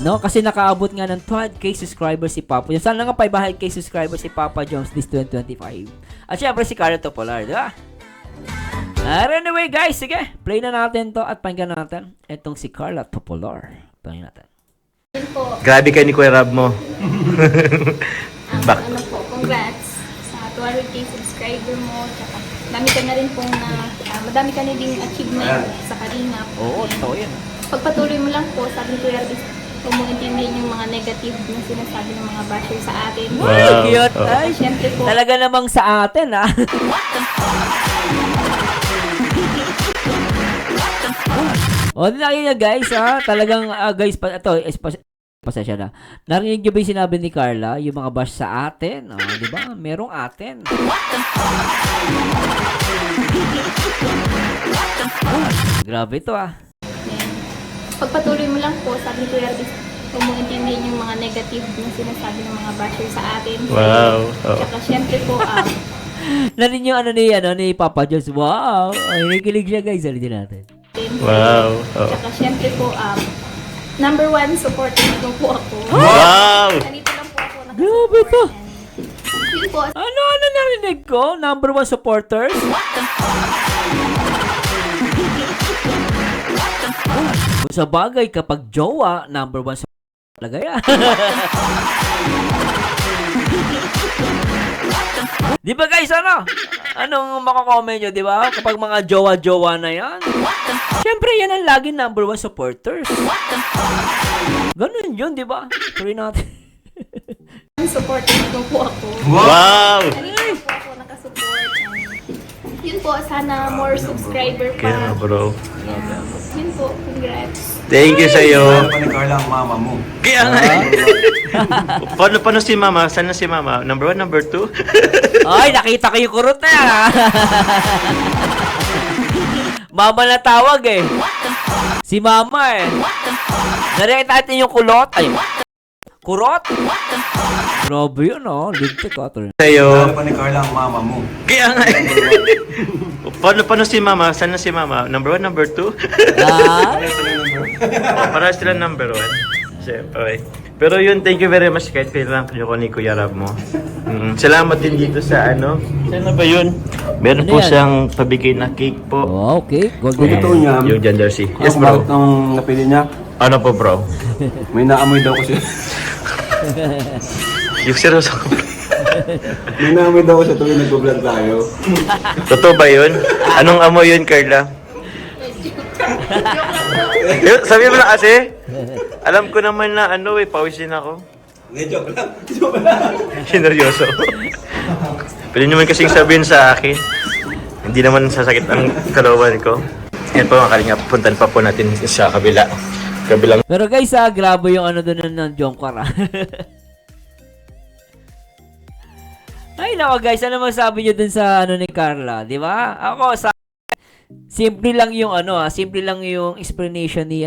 S1: No, kasi nakaabot nga ng 200k subscribers si Papa Joms. Sana nga 500k subscribers si Papa Joms this 2025. At syempre si Carla Topolar, di ba? Anyway guys, sige, play na natin to at pakinggan natin itong si Carla Topolar. Pakinggan natin.
S5: Grabe kayo ni Kuya Rab mo. Bak-
S6: Ano po, congrats sa 200k subscriber mo. Tsaka madami ka na rin pong madami ka na ding achievement sa Kalingap.
S1: Oo, totoo yan.
S6: Pagpatuloy mo lang po, sabi ni Kuya Rabis, huwag mo intindihin yung mga negative na sinasabi ng mga basher sa atin.
S1: Wow, cute.
S5: Oh.
S1: Ay,
S6: Siyempre po,
S1: talaga namang sa atin, ha? O, narinig niya guys, ha? Talagang, guys, pasensya na. Narinig niyo ba yung sinabi ni Carla, yung mga bash sa atin? Di ba? Merong atin. Grabe to,
S6: yan. Pagpatuloy mo lang po, sabi ni Kuya Rabis, huwag mo intindihin yung mga negative na sinasabi ng mga basher sa atin.
S5: Wow. Oh.
S6: Tsaka siyempre po,
S1: Narinig yung ni Papa Jones. Wow! Ay, nakikilig siya guys. Alitin natin.
S5: Wow. Oh.
S6: Tsaka siyempre po, number one supporter ko po ako.
S5: Wow!
S6: Nandito lang po ako
S1: Grabe to.
S6: Yun po,
S1: Ano narinig ko? Number 1 supporters? Kung sa bagay, kapag jowa, number 1 supporter talaga yan. Di ba guys, ano? Anong makakomment nyo, di ba? Kapag mga jowa-jowa na yan. Siyempre, yan ang laging number 1 supporters. Ganun yun, di ba? Tuloy natin.
S6: supporter ko po ako.
S5: Wow!
S6: Nandito po ako nakasupport. Yun po, sana more subscriber pa.
S5: Kaya bro.
S6: Yun po, congrats.
S5: Thank you sa'yo.
S3: Pa ni Carla ang mama mo.
S5: Kaya nga eh. Paano si Mama? Saan na si Mama? Number 1, number 2?
S1: Ay, nakita ko yung kurot na yan, ha? Mama na tawag, eh. Si Mama, eh. Narinig natin yung kulot. Ay, kurot? Grabe yun, oh. Ligtik, oh.
S5: Sa'yo.
S3: Pa ni Carla ang mama mo.
S5: Kaya nga eh. Paano si Mama? Saan na si Mama? Number 1, number 2?
S1: Ah?
S5: Para sila number 1. Siyempre. Pero yun, thank you very much kahit kailangan ko ni Kuya Rab mo. Salamat din dito sa ano. Sana ba yun? Meron
S1: Ano
S5: po
S1: yan?
S5: siyang pabigay na cake po.
S1: Oh, okay. Golden.
S3: Totoo niya.
S5: Yung gender C. Yes,
S3: Bakit
S5: bro.
S3: nung napili niya,
S5: Ano po, bro?
S3: may naamoy daw kasi.
S5: Yung seryoso ko.
S3: May naamoy daw kasi tuwing nag-vlog tayo.
S5: Totoo ba yun? Anong amoy yun, Carla? Sabi mo na kasi, alam ko naman na ano pawisin ako.
S3: Joke lang. Joke lang.
S5: Sineryoso. Pwede naman kasing sabihin sa akin. Hindi naman sasakit ang kalawan ko. Yan po mga kalingap, puntan pa po natin sa kabilang.
S1: Pero guys, grabe yung ano doon ng Jomcar, ah. Ay, nako guys, ano masabi nyo dun sa ano ni Carla, di ba? Ako, simple lang yung simple lang yung explanation ni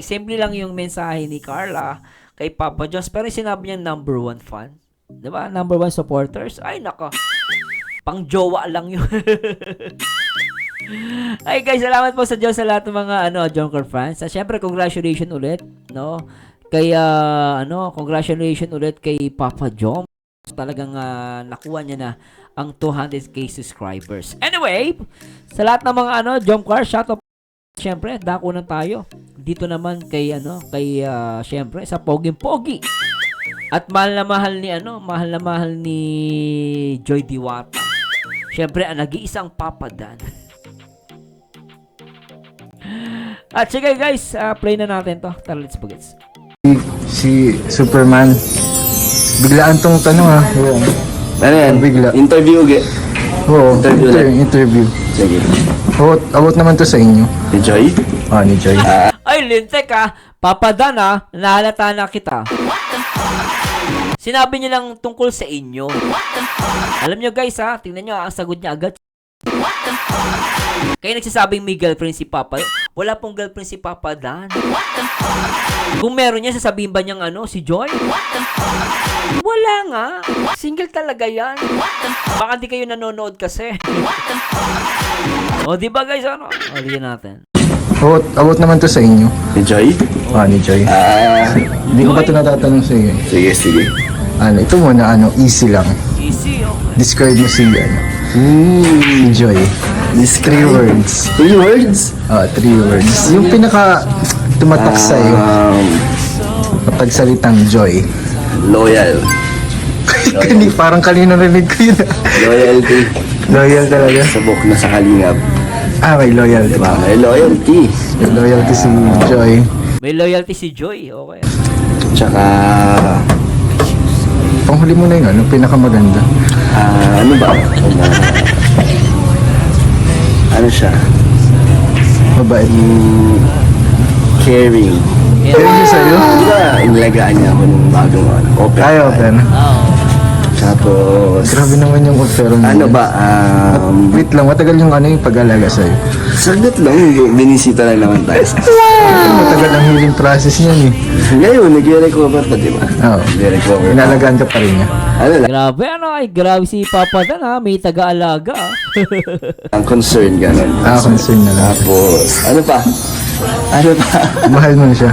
S1: simple lang yung mensahe ni Carla kay Papa Jones, pero sinabi niya number 1 fan. 'Di ba? Number 1 supporters. Ay nako. Pang jowa lang yun. Ay guys, salamat po sa Diyos sa lahat ng mga Jomcar fans. Syempre, congratulations ulit, no? Kaya congratulations ulit kay Papa Jones. Talagang nakuha niya na ang 200k subscribers. Anyway, sa lahat ng mga Jomcar, shout out. Syempre, dako na tayo. Dito naman kay syempre sa Poging-Pogi. At mahal na mahal ni Joy Diwata. Syempre, ang nag-iisang Papa Dan. At sige guys, play na natin to. Tara, let's go guys.
S7: Si Superman. Biglaan tong tanong ha. Oo.
S3: Ano yan?
S7: Bigla.
S3: Interview ulit.
S7: Oo,
S3: Interview lang.
S7: interview.
S3: Sige.
S7: Abot naman to sa inyo.
S3: Si Joy?
S7: Ni Joy.
S1: Ay, lintek Papa Dan nahalata na kita. Sinabi niya lang tungkol sa inyo. Alam nyo guys tingnan nyo ang sagot niya agad. Kaya nagsasabing may girlfriend si Papa. Wala pong girlfriend si Papa Dan. Kung meron niya, sasabihin ba niyang si Joy? Wala nga. Single talaga yan. Baka di kayo nanonood kasi. O, di ba guys, O, di natin.
S7: Abot naman to sa inyo.
S3: Ni Joy?
S7: Ni Joy. Hindi ko pa ito natatanong sa iyo.
S3: Sige.
S7: Ito muna, easy lang.
S1: Easy,
S7: Describe mo si, si Joy.
S3: These
S7: 3 words.
S3: 3 words?
S7: 3 words. Yung pinaka tumatak sa iyo. Kapag salitang Joy.
S3: Loyal.
S7: Parang kanina rinig ko yun.
S3: Loyalty.
S7: Loyal talaga.
S3: Sabok na sa kalingap.
S7: May loyalty.
S3: Diba? May loyalty.
S7: May loyalty si Joy.
S1: May loyalty si Joy. Okay.
S3: Tsaka,
S7: Panghuli mo na yung pinakamaganda.
S3: ano ba? Ano siya?
S7: Mabait.
S3: Caring.
S7: Pero yun sa'yo?
S3: Diba, inilagaan niya ako ng bagong open.
S7: Open.
S3: Tapos,
S7: Grabe naman yung pero
S3: ano ba?
S7: Wait lang, matagal yung yung pag-alaga sa'yo.
S3: Saglit lang, binisita lang naman tayo.
S7: Matagal ang healing process niyan eh.
S3: Ngayon, nag-recover pa, di ba?
S7: Oo.
S3: Nag-recover.
S7: Inalagaan ka pa rin niya.
S3: Ano lang,
S1: Grabe, grabe si Papa Dan, May taga-alaga,
S3: ang concern ganun.
S7: Concern na lang.
S3: Tapos, ano pa?
S7: Mahal mo na siya.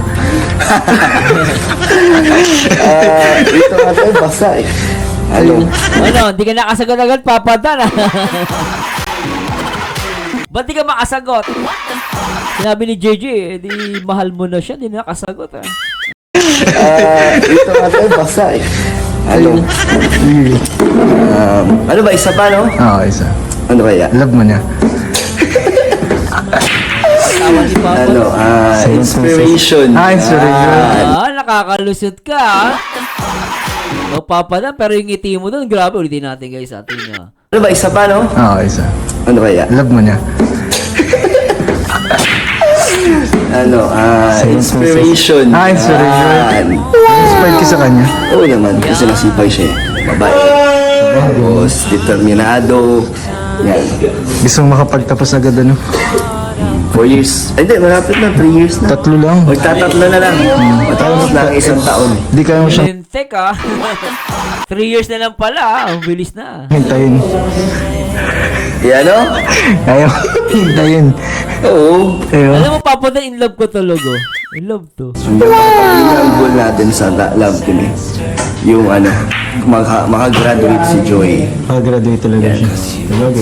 S3: Ito nga tayo, basa eh. Ano?
S1: Hindi ka nakasagot agad, Papa Dan, Ba't di ka makasagot? Sinabi ni JJ, di mahal mo na siya, di nakasagot,
S3: Ito nga tayo, basa eh. Ano? Ano ba, isa pa, no?
S7: Isa.
S3: Ano kaya?
S7: Love mo niya.
S1: Tawa ni Papa.
S3: Ano? Inspiration.
S7: Inspiration.
S1: Nakakalusot ka, Papa Dan, pero yung ngiti mo doon, grabe, ulitin natin guys, atin niya.
S3: Ano ba, isa pa, no?
S7: Isa.
S3: Ano kaya?
S7: Love mo niya.
S3: Ano? Inspiration.
S7: Inspiration. Inspired ka sa kanya.
S3: Oo naman, kasi nasipag siya eh. Babae. Tapos, determinado. Yan.
S7: Gusto mong makapagtapos agad
S3: 4 years. Ay, hindi, malapit na. 3 years na.
S7: 3 lang.
S3: Magtatatlo na lang. Matapos na ang 1 taon.
S7: Di kaya mo siyang
S1: Lintek 3 years na lang pala, ang bilis na.
S7: hintayin.
S3: Yan, no?
S7: Kaya mo hintayin.
S3: Oo.
S7: Ayun.
S1: Alam mo, Papa Dan, in love ko talaga. In love to.
S3: Yung ang goal natin sa love team eh. Yung makagraduate si Joy.
S7: Graduate talaga siya. Talaga,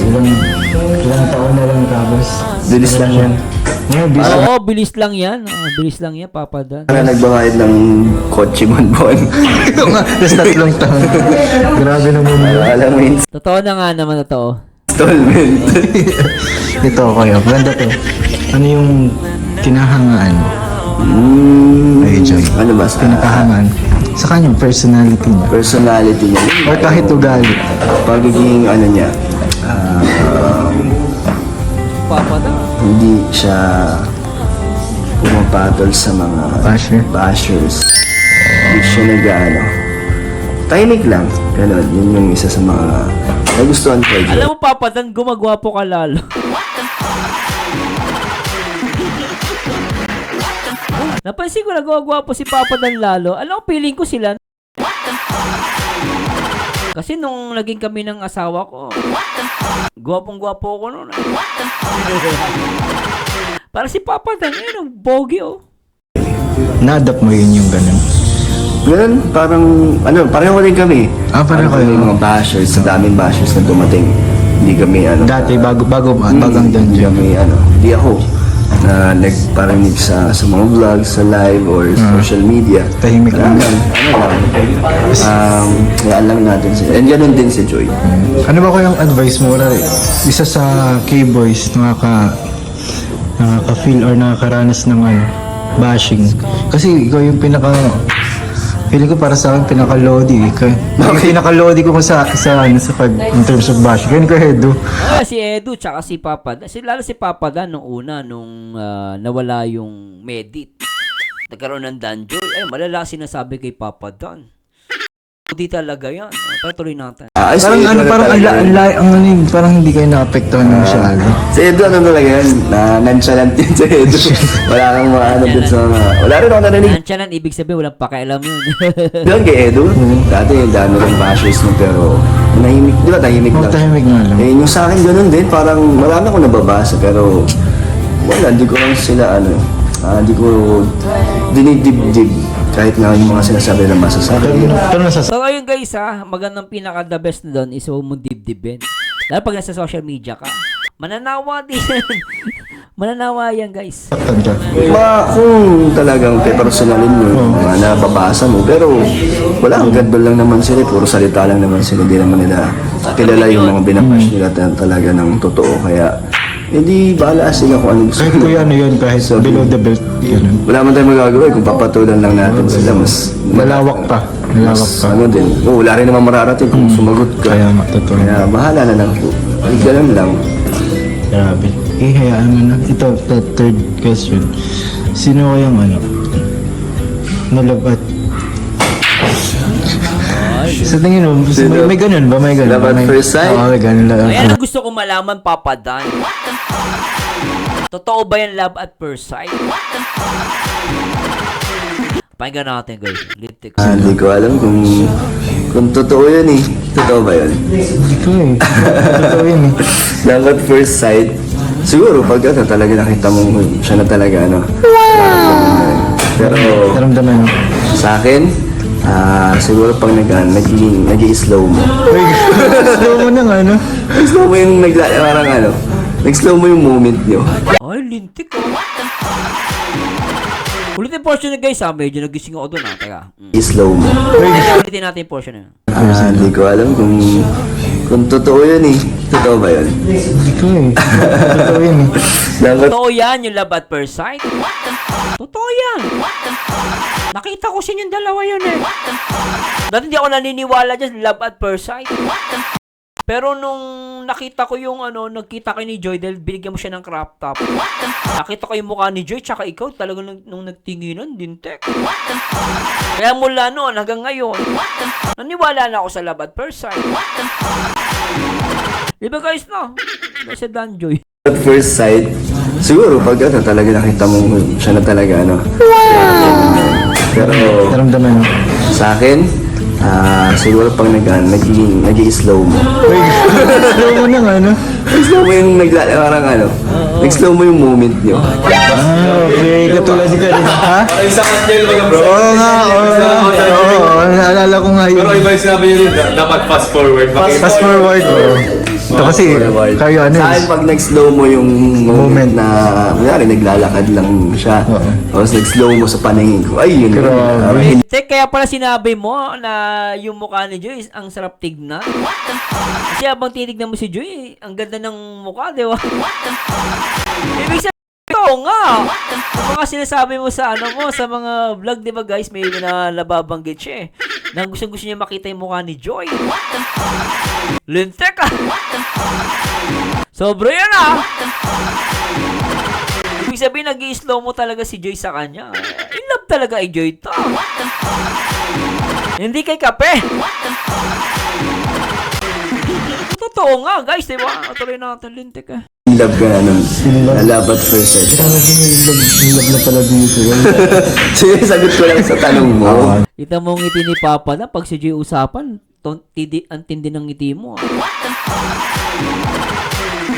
S7: ilang taon na lang tapos.
S3: Bilis lang yan.
S7: Busy.
S1: Oo, bilis lang yan. Bilis lang yan, Papa Dan.
S3: Para nagbabayad ng kotse bonbon.
S7: Tapos 3 taon. Grabe naman yun.
S3: Alam mo yun,
S1: Totoo na nga naman, totoo.
S3: installment.
S7: Ito, kayo. Ganda to. Ano yung kinahangaan mo? Ay, Joy.
S3: Ano ba?
S7: Pinakahangaan. Sa kanyang personality niya.
S3: Personality niya.
S7: Or kahit ugali.
S3: Pagiging ano niya,
S1: Papa Dan.
S3: hindi siya pumapatol sa mga bashers. Hindi siya tahimik lang. Ganun, yun yung isa sa mga nagustuhan ko.
S1: Alam mo, Papa Dan, gumagwapo ka lalo. Napansin ko na gumagwapo si Papa Dan lalo. Alam mo, feeling ko sila. Kasi nung naging kami ng asawa ko, gwapong-gwapo ko noon. Para si Papa Dan, ang bogi,
S7: Na-adapt mo yun yung ganun.
S3: Ganun, parang, pareho rin kami.
S7: Pareho kayo.
S3: Kami mga bashers, sa daming bashers na dumating. Hindi kami,
S7: Dati, bagang
S3: hindi
S7: dungeon.
S3: kami, hindi ako, na nagparinig sa mga vlogs, sa live, or social media.
S7: Tahimik lang.
S3: Hayaan lang natin siya. And ganun din si Joy.
S7: Ano ba ko yung advice mo? Isa sa K-boys nakaka-feel or nakakaranas ng bashing. Kasi ikaw yung feeling ko para sa akin pinaka-lodi. Yung pinaka-lodi ko sa in terms of bashing. Kaya ko Edu.
S1: Si Edu, tsaka si Papa Dan. Lalo si Papa Dan nung una, nung nawala yung Medit. Nagkaroon ng dungeon. Malala sinasabi kay Papa Dan. Hindi talaga yan. Patuloy natin.
S7: Parang ano, parang parang hindi kayo naapektuhan ng masyado.
S8: Si Edo, ano talaga yan? Nonchalant yun si Edo. Wala kang maano dun sa mga... Wala rin ako narinig
S1: Nonchalant, ibig sabihin, walang pakialam yun.
S8: doon kay Edo. Dati yung dami ng bashers mo, pero nahimik, di ba tahimik
S7: Oh,
S8: lang?
S7: tahimik nga lang.
S8: Eh, yung sa akin ganun din, parang marami akong nababasa, pero wala, hindi ko lang sila hindi ko dinidibdib kahit nga yung mga sinasabi ng masasabi.
S7: Pero nasa
S1: So ayun guys magandang pinaka the best na doon is huwag mong dibdibin. Lalo pag nasa social media ka, mananawa din. Mananawa yan guys.
S7: saktan ka.
S8: Kung talagang personalin mo, mga nababasa mo, pero wala, hanggang doon lang naman sila, puro salita lang naman sila, hindi naman nila kilala yung mga binabash nila talaga ng totoo, kaya hindi bahala sila kung ano gusto
S7: Kahit kuya ano yun, kahit below the belt, ganun.
S8: wala man tayong magagawa kung papatulan lang natin sila, mas
S7: Malawak pa. Malawak pa.
S8: ano din, wala rin naman mararating kung sumagot ka,
S7: Kaya totoo.
S8: kaya bahala na lang po, ay ganun lang.
S7: Grabe. Hayaan mo na. Ito, third question. Sino kayang nalabat? Sa tingin mo, may ganun ba? May ganun
S8: Love at
S7: May-
S8: first sight?
S7: Oo, may ganun lang.
S1: Ayan ang gusto ko malaman, Papa Dan. Totoo ba yan love at first sight? Pakinggan natin guys. Lintik.
S8: Hindi ko alam kung totoo yun eh. Totoo ba yun?
S7: Hindi ko eh. Totoo yun eh.
S8: Love at first sight. Siguro pag talaga nakita mo siya na talaga nararamdaman mo. Pero
S7: Naramdaman mo.
S8: sa akin, siguro pag nag-i-slow mo.
S7: Slow mo na nga, no?
S8: Nag-slow mo yung nag-slow mo yung moment nyo.
S1: Ay, lintik Ulitin portion na guys medyo nagising ako doon Teka.
S8: I-slow mo.
S1: Ulitin natin yung portion na yun.
S8: Hindi ko alam kung totoo yun eh. Totoo ba yun?
S7: Hindi ko eh. Totoo yun eh.
S8: Love at
S1: Totoo yan yung love at first sight? Totoo yan. Nakita ko sa inyong dalawa yun Dati hindi ako naniniwala dyan love at first sight. Pero nung nakita ko yung nagkita kayo ni Joy dahil binigyan mo siya ng crop top. Nakita ko yung mukha ni Joy tsaka ikaw talagang nung nagtinginan, dintek. Kaya mula noon hanggang ngayon, naniwala na ako sa love at first sight. Diba guys no? Sa Dan Joy.
S8: first sight. Siguro pag talaga nakita mo siya na talaga Pero
S7: Naramdaman mo.
S8: sa akin, siguro pag nag-i-slow mo.
S7: Slow mo na nga, no?
S8: Nag-slow mo yung nag-slow mo yung moment nyo.
S7: Okay. Katulad ni Karin. Ha? Oo nga, oo. Naalala ko nga yun.
S5: Pero iba yung sinabi niyo dapat fast forward.
S7: Fast forward. Ito kasi, kayo
S8: Sa akin, pag nag-slow mo yung moment na, kunyari, naglalakad lang siya. Tapos nag-slow mo sa paningin ko. Ay, yun.
S7: Grabe.
S1: Kaya pala sinabi mo na yung mukha ni Joy ang sarap tignan. Kasi habang titignan mo si Joy, ang ganda ng mukha, di ba? Ibig sabihin, ito nga. Ang mga sinasabi mo sa sa mga vlog, di ba guys, may nababanggit siya na gusto niya makita yung mukha ni Joy. Lintek Sobra yan Ibig sabihin, nag-i-slow mo talaga si Joy sa kanya. In love talaga ay Joy to. Hindi kay kape. Totoo nga, guys, diba? Tuloy natin, lintik
S8: In love ka na nun. Love at first sight.
S7: Love na pala dito.
S8: Sige, sagot ko lang sa tanong mo.
S1: Kita mo ngiti ni Papa na pag si Joy usapan, ang tindi ng ngiti mo.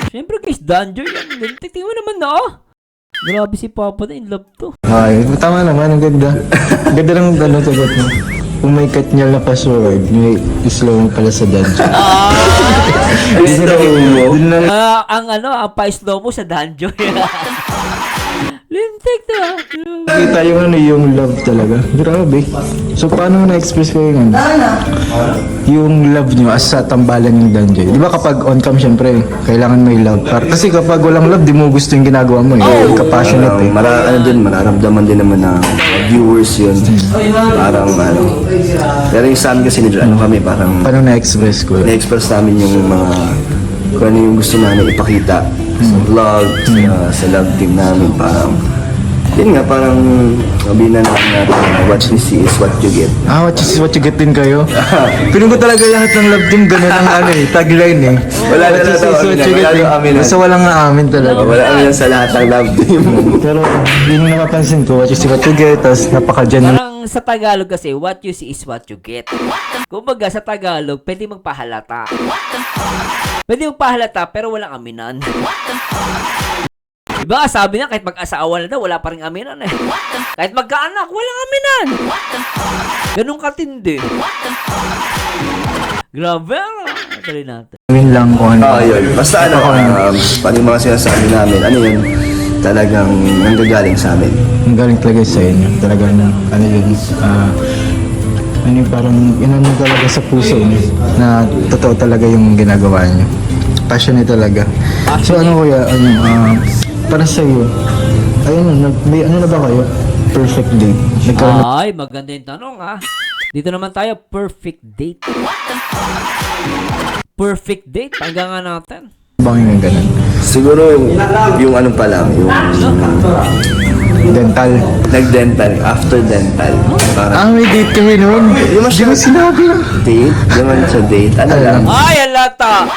S1: Siyempre, guys, Dan Joy yan. Lintik, tingin mo naman na, Grabe si Papa na, in love to.
S7: Ay, tama naman, ang ganda. Ang ganda ng sagot mo. Kung may katnyal na password, may slow mo pala sa dungeon.
S1: Ang pa-slow mo sa Dan Joy. Lintik to
S7: Kita yung love talaga. Grabe. So, paano mo na-express ko yung love nyo as sa tambalan ng dungeon? Di ba kapag on-cam, syempre, kailangan may love. Kasi kapag walang love, di mo gusto yung ginagawa mo. Hindi ka passionate
S8: Mararamdaman din naman ng viewers yun. Parang pero yung sa amin kasi kami parang
S7: Paano na-express ko?
S8: na-express namin yung mga kung ano yung gusto namin ipakita sa vlog, sa love team namin. Parang Yun nga, parang sabihin na natin what you see is what you get.
S7: What you see, what you get din kayo? Piling ko talaga lahat ng love team ganun ang tagline eh.
S8: Wala na
S7: What you see is what you get
S8: wala
S7: eh.
S8: na aminan.
S7: Basta walang aamin talaga.
S8: Wala kami yan sa lahat ng love team.
S7: Pero yun yung napapansin ko, what you see, what you get, tapos napaka-genuine.
S1: Parang sa Tagalog kasi, what you see is what you get. Kumbaga sa Tagalog, pwede magpahalata. Pwede magpahalata pero walang aminan. Diba nga, sabi niya, kahit mag-asawa na daw, wala pa rin aminan eh. Kahit magkaanak, walang aminan. Ganun katindi. Grabe, tuloy natin.
S7: Yun lang kung ano.
S8: Yun. Basta ano, pati yung mga sinasabi namin, ano yun, talagang nanggagaling sa amin.
S7: Ang galing talaga sa inyo. Talagang, ano yun, ano yung parang, inano talaga sa puso niyo, na totoo talaga yung ginagawa niyo. Passionate talaga. So ano kuya, para sa iyo, ayun, may ano na ba kayo? Perfect date. Nagkaroon na
S1: Ay, maganda yung tanong ah. Dito naman tayo, perfect date. Perfect date, hanggang nga natin.
S7: bang yung ganun?
S8: Siguro yung ano pa lang, yung
S7: Dental.
S8: nag-dental, after dental. Parang
S7: May date kami noon.
S8: Di mo siya-
S7: sinabi.
S8: date, naman sa date, ano lang.
S1: Ay, alata!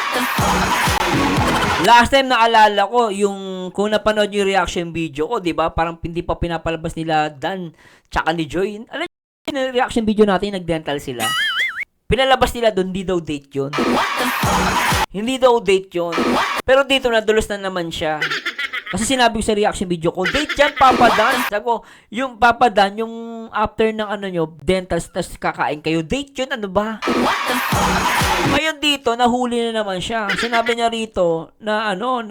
S1: Last time naalala ko, yung kung napanood yung reaction video ko, di ba? Parang hindi pa pinapalabas nila Dan tsaka ni Joy. Alam niyo, yung reaction video natin, nag-dental sila. Pinalabas nila doon, hindi daw date yun. Hindi daw date yun. Pero dito nadulos na naman siya. Kasi sinabi ko sa reaction video ko, date yan, Papa Dan. Sabi ko, yung Papa Dan, yung after ng ano nyo, dental, tas kakain kayo, date yun, ano ba? Ngayon dito, nahuli na naman siya. Sinabi niya rito, na ano,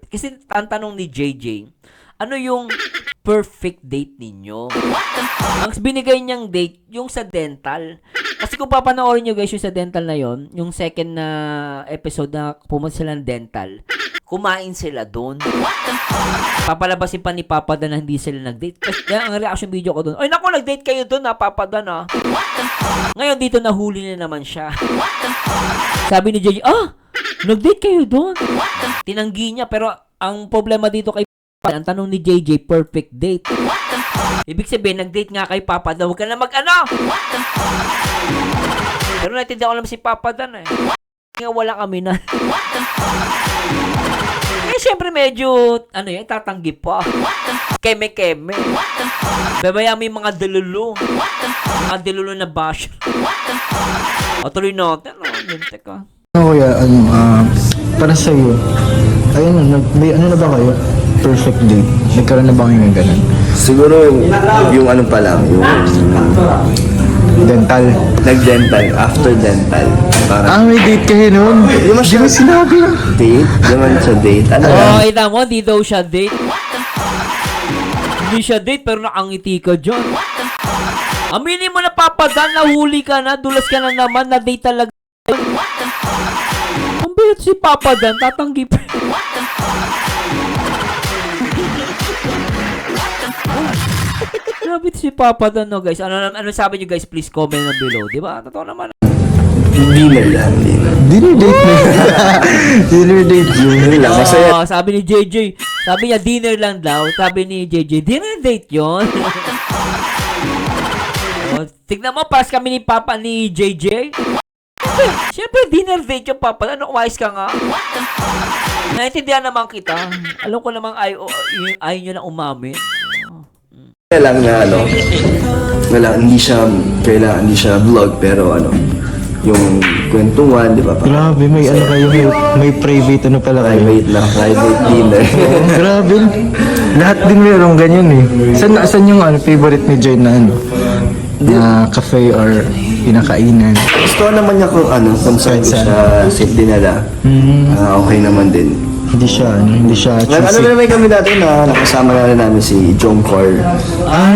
S1: kasi ang tanong ni JJ, ano yung perfect date ninyo? Ang binigay niyang date, yung sa dental. Kasi kung papanoorin nyo guys, yung sa dental na yon, yung second na episode na pumunta sila ng dental, kumain sila doon. Papalabasin pa ni Papa Dan na hindi sila nag-date. Kaya ang reaction video ko doon, ay naku, nag-date kayo doon ha, Papa Dan ha. Ngayon dito, nahuli na naman siya. Sabi ni JJ, nag-date kayo doon. Tinanggi niya, pero ang problema dito kay Papa, ang tanong ni JJ, perfect date. Ibig sabihin, nag-date nga kay Papa Dan, huwag ka na mag-ano. Pero naintindihan ko naman si Papa Dan eh. Nga wala kami na. Eh, syempre medyo, tatanggi pa. Keme-keme. Babaya mo yung mga delulu. Mga delulu na bash. O, tuloy natin. Teka.
S7: Ano kuya, para sa iyo, ayun, may ano na ba kayo? Perfect date. Nagkaroon na ba kayo ng ganun?
S8: Siguro yung ano pa lang, yung
S7: Dental.
S8: nag-dental, after dental. Parang
S7: May date kayo noon.
S8: Di mo siya-
S7: sinabi.
S8: date, naman sa date, ano lang.
S1: Oh, ita mo, di daw siya date. Hindi siya date, pero nakangiti ka dyan. Aminin mo na, Papa Dan, nahuli ka na, dulas ka na naman, na date talaga. Ang bilit si Papa Dan, tatanggi pa. Grabe si Papa Dan, no, guys. Ano sabi niyo, guys? Please comment na below. Di ba? Totoo naman.
S8: Dinner lang, dinner.
S7: Dinner date na. Dinner date yun.
S8: Yun lang, masaya.
S1: Oh, sabi ni JJ. Sabi niya, dinner lang daw. Sabi ni JJ, dinner date yun. Oh, tignan mo, paras kami ni Papa ni JJ. Siyempre, dinner date yung Papa. Ano, umayos ka nga? Naintindihan naman kita. Alam ko namang ayaw nyo lang umamin.
S8: Kaya lang na ano, wala, hindi siya vlog, pero ano, yung kwentuhan, di ba?
S7: Grabe, may ano kayo, may private ano pala kayo.
S8: Private dinner.
S7: Grabe. Lahat din mayroong ganyan eh. Saan yung favorite ni Joy na ano? Na cafe or pinakainan?
S8: Gusto ko naman niya kung saan ko siya sit dinala. Okay naman din.
S7: Hindi siya
S8: Ano
S7: cheesy.
S8: naman kami dati na nakasama na rin namin si Jomcar.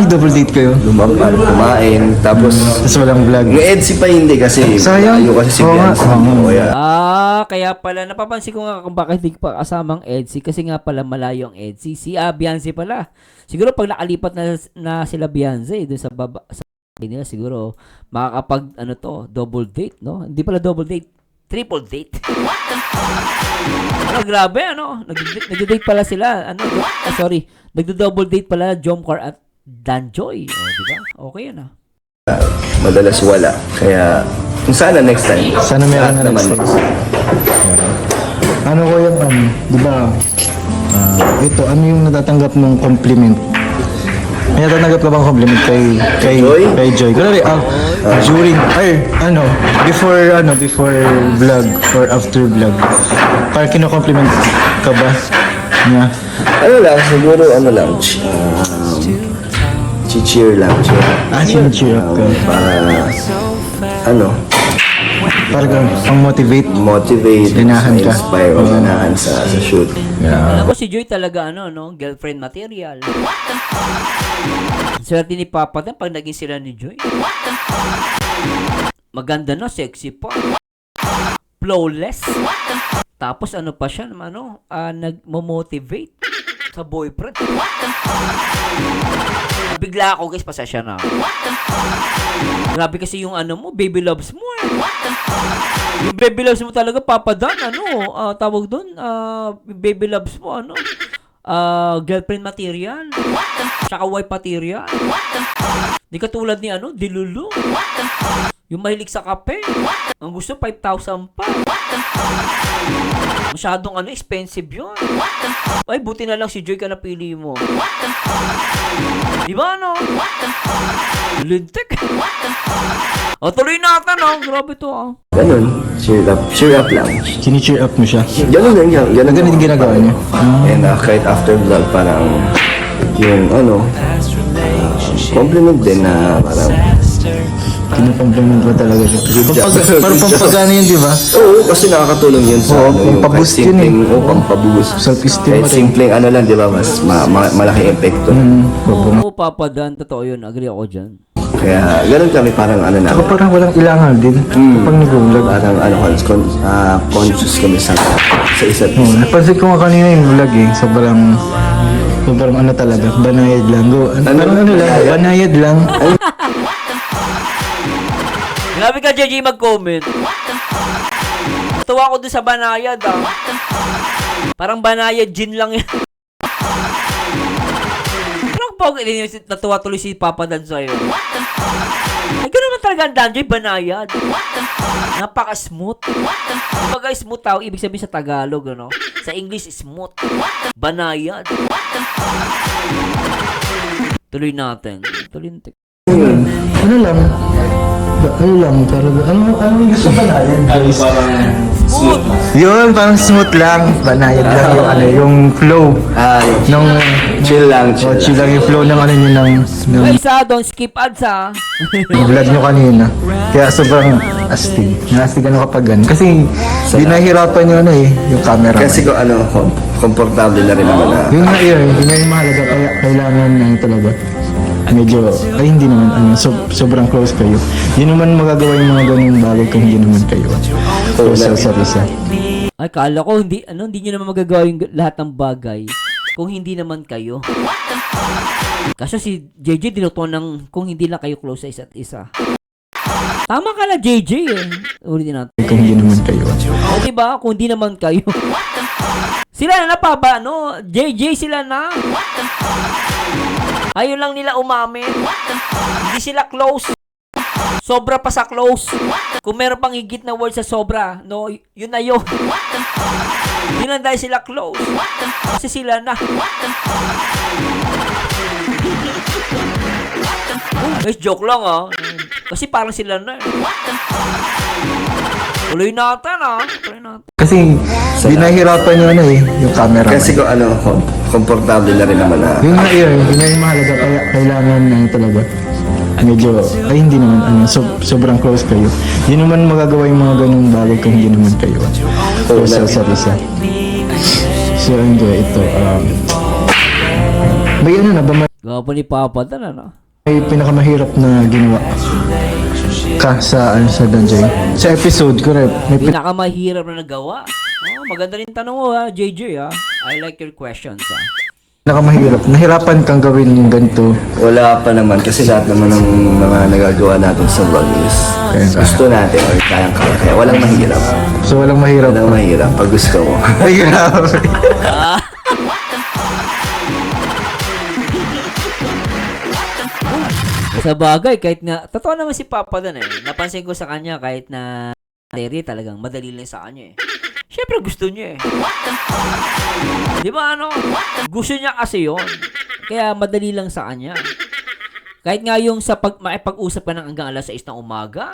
S7: Double date kayo.
S8: Lumabas, kumain, tapos
S7: Tapos walang vlog.
S8: yung EDSI pa hindi kasi
S7: Sayang.
S8: malayo kasi si
S7: Oo nga.
S8: Bianca.
S7: Oo.
S8: Kaya
S1: Kaya pala, napapansin ko nga kung bakit hindi pa kasamang EDSI. Kasi nga pala, malayo ang EDSI. Si Beyonce pala. Siguro pag nakalipat na sila Beyonce, dun sa baba, sa nila, siguro, makakapag, double date, no? Hindi pala double date. triple date. Ano, grabe, ano? Nag-date pala sila. Ano, sorry. Nagdo-double date pala Jomcar at Danjoy. O, diba? Okay yan, ah.
S8: Madalas wala. Kaya, kung sana next time.
S7: Sana meron na
S8: naman.
S7: next time. Ano ko yung, di ba, ito, ano yung natatanggap mong compliment? May natatanggap ka bang compliment kay
S8: Joy?
S7: Kay Joy? Kunwari, during, before vlog or after vlog, parang kino-compliment ka ba niya?
S8: Ano lang, siguro ano lang, cheer lang.
S7: Cheer up ka.
S8: Para,
S7: Parang pang-motivate. Ganahan ka.
S8: inspire o ganahan sa shoot.
S1: Alam ko si Joy talaga, no? Girlfriend material. Swerte ni Papa din pag naging sila ni Joy. Maganda na, sexy pa. Flawless. Tapos ano pa siya, nagmo-motivate sa boyfriend. Bigla ako, guys, pasasya na ako. Grabe kasi yung baby loves mo, eh. Yung baby loves mo talaga, Papa Dan, tawag doon, baby loves mo, girlfriend material. Tsaka wife material. Di katulad ni, Dilulu. Yung mahilig sa kape. Ang gusto, 5,000 pa. Masyadong expensive yun. Ay, buti na lang si Joy ka napili mo. Di ba, Lintik. O, tuloy natin, Grabe to,
S8: Ganun, cheer up lang.
S7: Chini-cheer up mo siya.
S8: Ganun lang yan.
S7: Ganun din ginagawa niya.
S8: And kahit after vlog, parang yung compliment din na parang
S7: Kinukompliment mo talaga siya. Parang pampagana yun, di ba?
S8: oo, kasi nakakatulong yun sa yung
S7: pampaboost
S8: kahit
S7: yun eh.
S8: simpleng, pampaboost.
S7: Self-esteem
S8: Kahit
S7: mo rin.
S8: simpleng lang, di ba, mas malaking epekto.
S1: Oo, Papa Dan, totoo yun. Agree ako dyan.
S8: Kaya ganun kami parang na.
S7: Saka parang walang ilangan din. Kapag nag-vlog.
S8: Parang conscious kami sa isa't isa.
S7: Napansin ko nga kanina yung vlog eh. Sobrang talaga. Banayad lang. Parang lang. Banayad lang.
S1: Grabe ka, JJ, mag-comment. Natuwa ko doon sa banayad, Parang banayad gin lang yan. Parang natuwa tuloy si Papa Dan sa'yo. Ay, gano'n na talaga ang Danjoy, banayad. Napaka-smooth. Kumbaga smooth tao, ibig sabihin sa Tagalog, Sa English, smooth. Banayad. Tuloy natin. Tulintik.
S7: Ano lang? Pero ano gusto banayad?
S1: Smooth!
S7: Yun, parang smooth lang. Banayad lang yung flow. Nung
S8: Chill lang.
S7: chill lang yung flow ng ng
S1: Isa, don't skip ads,
S7: vlog nyo kanina. Kaya sobrang astig. Nastig kapag ganun. Kasi di nahihirapan yung yung camera.
S8: Kasi ko komportable na rin naman na.
S7: Yun nga yun yung mahalaga. Kaya kailangan na talaga. Medyo, hindi naman, sobrang close kayo. Hindi naman magagawa yung mga ganung bagay kung hindi naman kayo. Close sa isa.
S1: Ay, kala ko, hindi nyo naman magagawa yung lahat ng bagay kung hindi naman kayo. Kaso si JJ dinuto ng kung hindi lang kayo close sa isa't isa. Tama ka na, JJ, eh. Ulitin natin.
S7: Kung hindi naman kayo.
S1: O, diba? Kung hindi naman kayo. Sila na pa ba, JJ sila na. Ayun lang nila umamin. Hindi sila close. Sobra pa sa close. Kung meron pang higit na word sa sobra, yun na yun. Yun lang dahil sila close. Kasi sila na. Guys, joke lang, Kasi parang sila na. Tuloy natin, Tuloy natin.
S7: Kasi di nahihirapan yung yung camera.
S8: Kasi ko komportable na rin naman na.
S7: Yun nga yun yung mahalaga. Kaya kailangan na talaga. Medyo, hindi naman, sobrang close kayo. Hindi naman magagawa yung mga ganung bagay kung hindi naman kayo. Close sa isa. So, enjoy ito. May ba may
S1: Gawa ni Papa Dan,
S7: may pinakamahirap na ginawa ka sa Danjoy? Sa episode, correct? May
S1: Pinakamahirap na nagawa. Maganda rin tanong mo, JJ, I like your questions,
S7: pinakamahirap. Nahirapan kang gawin yung ganito.
S8: Wala pa naman kasi lahat naman ng mga nagagawa natin sa vlog is gusto natin or kayang-kaya. Kaya walang mahirap.
S7: So walang mahirap.
S8: Walang mahirap pag gusto mo.
S7: Ay, grabe.
S1: Sa bagay, kahit na, totoo naman si Papa Dan eh. Napansin ko sa kanya kahit na Terry talagang madali lang sa kanya eh. Siyempre gusto niya eh. Di ba ano? Gusto niya kasi yon. Kaya madali lang sa kanya. Kahit nga yung sa makipag-usap ka ng hanggang alas 6 ng umaga.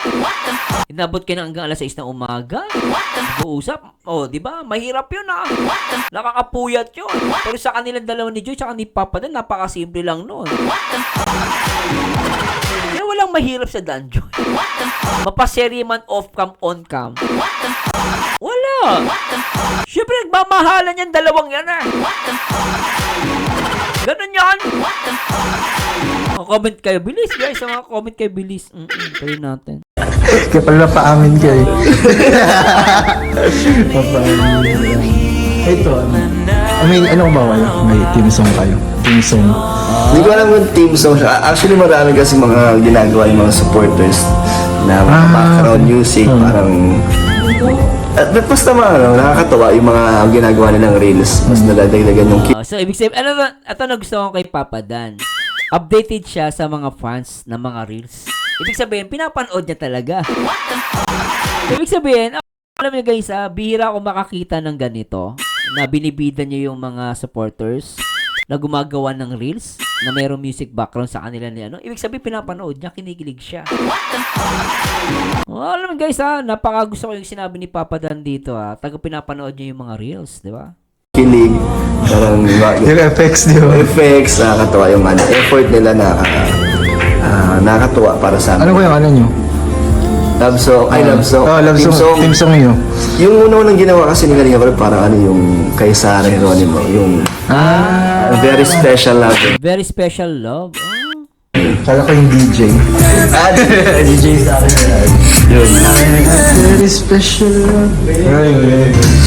S1: Inabot ka ng hanggang alas 6 ng umaga. Nag-uusap. Oh, di ba? Mahirap yun ah. Nakakapuyat yun. Pero sa kanilang dalawa ni Joy tsaka ni Papa Dan, napakasimple lang nun. Kaya walang mahirap sa Dan Joy. Mapaserye man off-cam, on-cam. Wala. Siyempre, nagmamahalan yan, dalawang yan eh. Ganun yan. Comment kayo, bilis guys. Mga comment kayo, bilis. Tuloy natin.
S7: Kaya pala paamin kayo. Papaamin. Ito, I mean, ano ba kayo? May team song kayo? Team song.
S8: Hindi ko alam kung team song siya. Actually, marami kasi mga ginagawa yung mga supporters na mga background music. Parang... At basta nakakatawa yung mga ginagawa nilang reels. Mas nadadagdagan yung
S1: So, ibig sabihin, ito na gusto ko kay Papa Dan. Updated siya sa mga fans ng mga reels. Ibig sabihin, pinapanood niya talaga. Ibig sabihin, alam niyo guys, bihira ako makakita ng ganito na binibida niya yung mga supporters na gumagawa ng reels na mayroong music background sa kanila ni ano. Ibig sabihin, pinapanood niya, kinikilig siya. Alam mo guys, napakagusto ko yung sinabi ni Papa Dan dito. Taga pinapanood niya yung mga reels, di ba?
S8: kilig. Parang
S7: Yung effects, di ba?
S8: effects, nakakatawa yung effort nila na nakakatuwa para sa amin.
S7: Ano ko yung ano nyo?
S8: Love song, ay love song.
S7: Oh, love
S8: Team
S7: song. Team song nyo.
S8: Yung una-unang ginawa kasi ni Kalinga Prab, parang ano yung kay Sarah Geronimo, yung very special love.
S1: Very special love. Oh.
S7: Kala ko yung DJ.
S8: DJ sa akin. Yun.
S7: Very special love. Ay,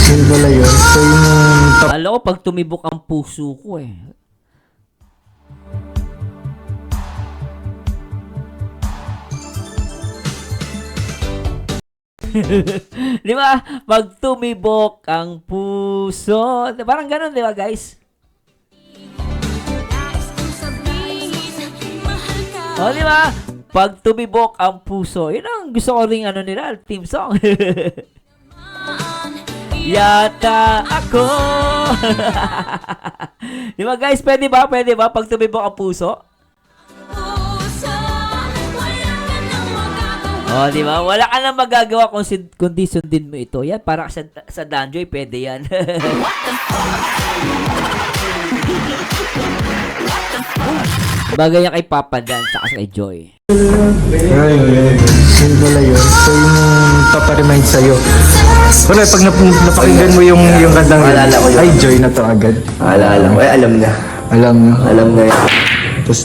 S7: yun pala yun. So yung
S1: Alam ko, pag tumibok ang puso ko eh. Di ba? Pag tumibok ang puso. Parang ganun, di ba guys? O, di ba? Pag tumibok ang puso. Yun ang gusto ko ring ano nila, team song. Yata ako. Di ba guys? Pwede ba? Pwede ba? Pag tumibok ang puso? Oh, di ba? Wala ka nang magagawa kundi sundin mo ito. Yan, para sa Danjoy, pwede yan. Bagay yan kay Papa Dan sa kay Joy.
S7: ay, yun pala yun. So yung paparemind sa'yo. Wala, pag napakinggan mo yung kantang
S8: Alala ko yun.
S7: ay, Joy na to agad.
S8: Alala ko. Ay, alam na.
S7: Alam mo.
S8: Alam na yun.
S7: Tapos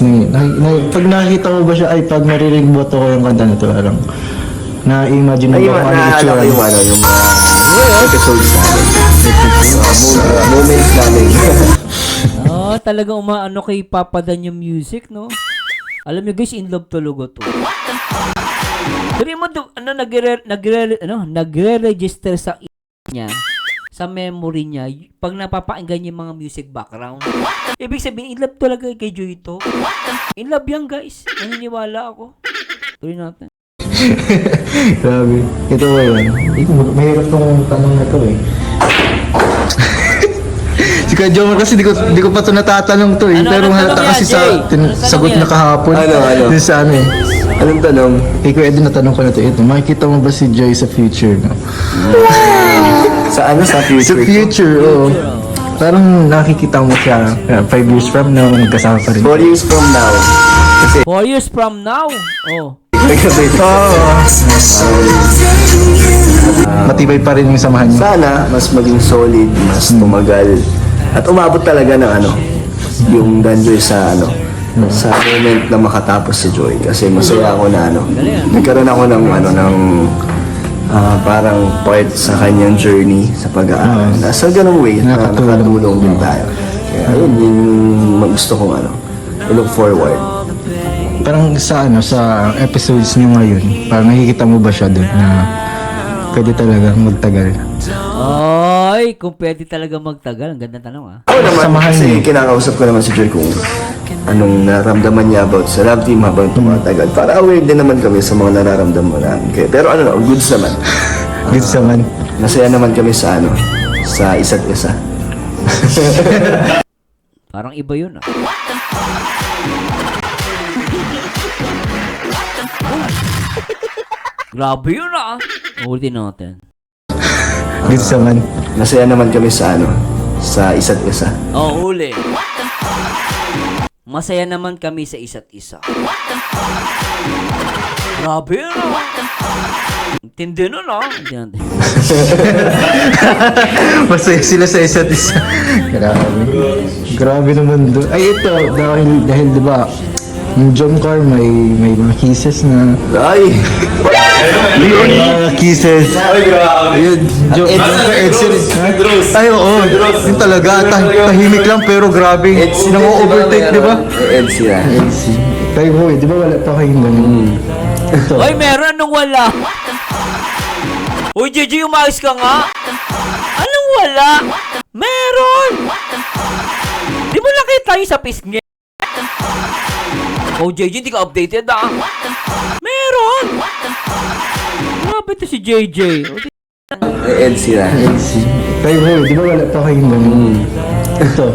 S7: pag nakikita mo ba siya, ay pag naririnig mo to yung kanta na to, parang na-imagine mo
S8: Ay,
S7: ba kung ano yung
S8: naalala
S7: itsura?
S8: ko yung ano, yung mga episodes namin. Moments namin.
S1: Oh, talagang umaano kay Papa Dan yung music, no? Alam niyo guys, in love talaga to. Pero mo nagre-register sa niya, sa memory niya, pag napapakinggan niya yung mga music background. Ibig sabihin, in love talaga kay Joy to. In love yan guys. Naniniwala ako. Tuloy natin.
S7: Grabe. Ito ba yun? Mahirap tong tanong na to eh. Si Kuya Jomar kasi di ko pa ito natatanong to eh.
S1: Ano,
S7: Pero
S1: anong
S7: halata
S1: tanong
S7: kasi
S1: yan,
S7: sa
S1: Jay?
S7: sagot
S1: Anong
S7: na kahapon.
S8: Ano?
S7: Dun sa ano eh.
S8: Anong tanong?
S7: Kay Kuya Eddie natanong ko na to. Ito, makikita mo ba si Joy sa future? No?
S8: Sa ano? Sa
S7: Sa
S8: future?
S7: future, oo. Parang nakikita mo siya 5 years from now, nagkasama pa rin.
S8: 4 years from now. Kasi,
S1: 4 years from now. Oh.
S7: Matibay pa rin yung samahan niyo.
S8: sana mas maging solid, mas tumagal. At umabot talaga ng ano, yung Danjoy sa ano, sa moment na makatapos si Joy. Kasi masaya ako na ano, nagkaroon ako ng ano, ng parang part sa kanyang journey sa pag-aaral. Sa ganung way, nakatulong din tayo. Kaya yun yung gusto kong ano, I look forward.
S7: Parang sa sa episodes nyo ngayon, parang nakikita mo ba siya doon na pwede talaga magtagal?
S1: Ay, kung pwede talaga magtagal. Ang ganda tanong ah.
S8: Ako naman,
S7: Samahan
S8: kasi
S7: niyo.
S8: kinakausap ko naman si Joy kung anong nararamdaman niya about sa love team habang tumatagal. Para aware din naman kami sa mga nararamdaman namin. Pero goods naman.
S7: Goods naman.
S8: Masaya naman kami sa sa isa't isa.
S1: Parang iba yun ah. Grabe yun ah. Ulitin natin.
S7: Goods naman.
S8: Masaya naman kami sa sa isa't isa.
S1: Oh, uli. Masaya naman kami sa isa't isa. Grabe yun ah. Tindi nun ah. Hindi natin.
S7: Masaya sila sa isa't isa. Grabe. Grabe naman doon. Ay, ito, dahil di ba, yung John Carr may mga kisses na
S8: Ay!
S7: kisses. Ayun, Ed Sheeran. Ay, oo. Yun talaga. Tahimik lang pero grabe. Nang-overtake, di ba?
S8: Ed Sheeran.
S7: Kayo mo di ba wala pa kayong ganun? Ito.
S1: Ay, meron nung wala. Uy, JJ, umayos ka nga. Anong wala? Meron. Di mo nakita yung sa pisngi? Oh, JJ, hindi ka updated ah. Meron. Grabe to si JJ.
S8: Ed Sheeran.
S7: Kayo mo di ba wala pa kayong ganun? Ito.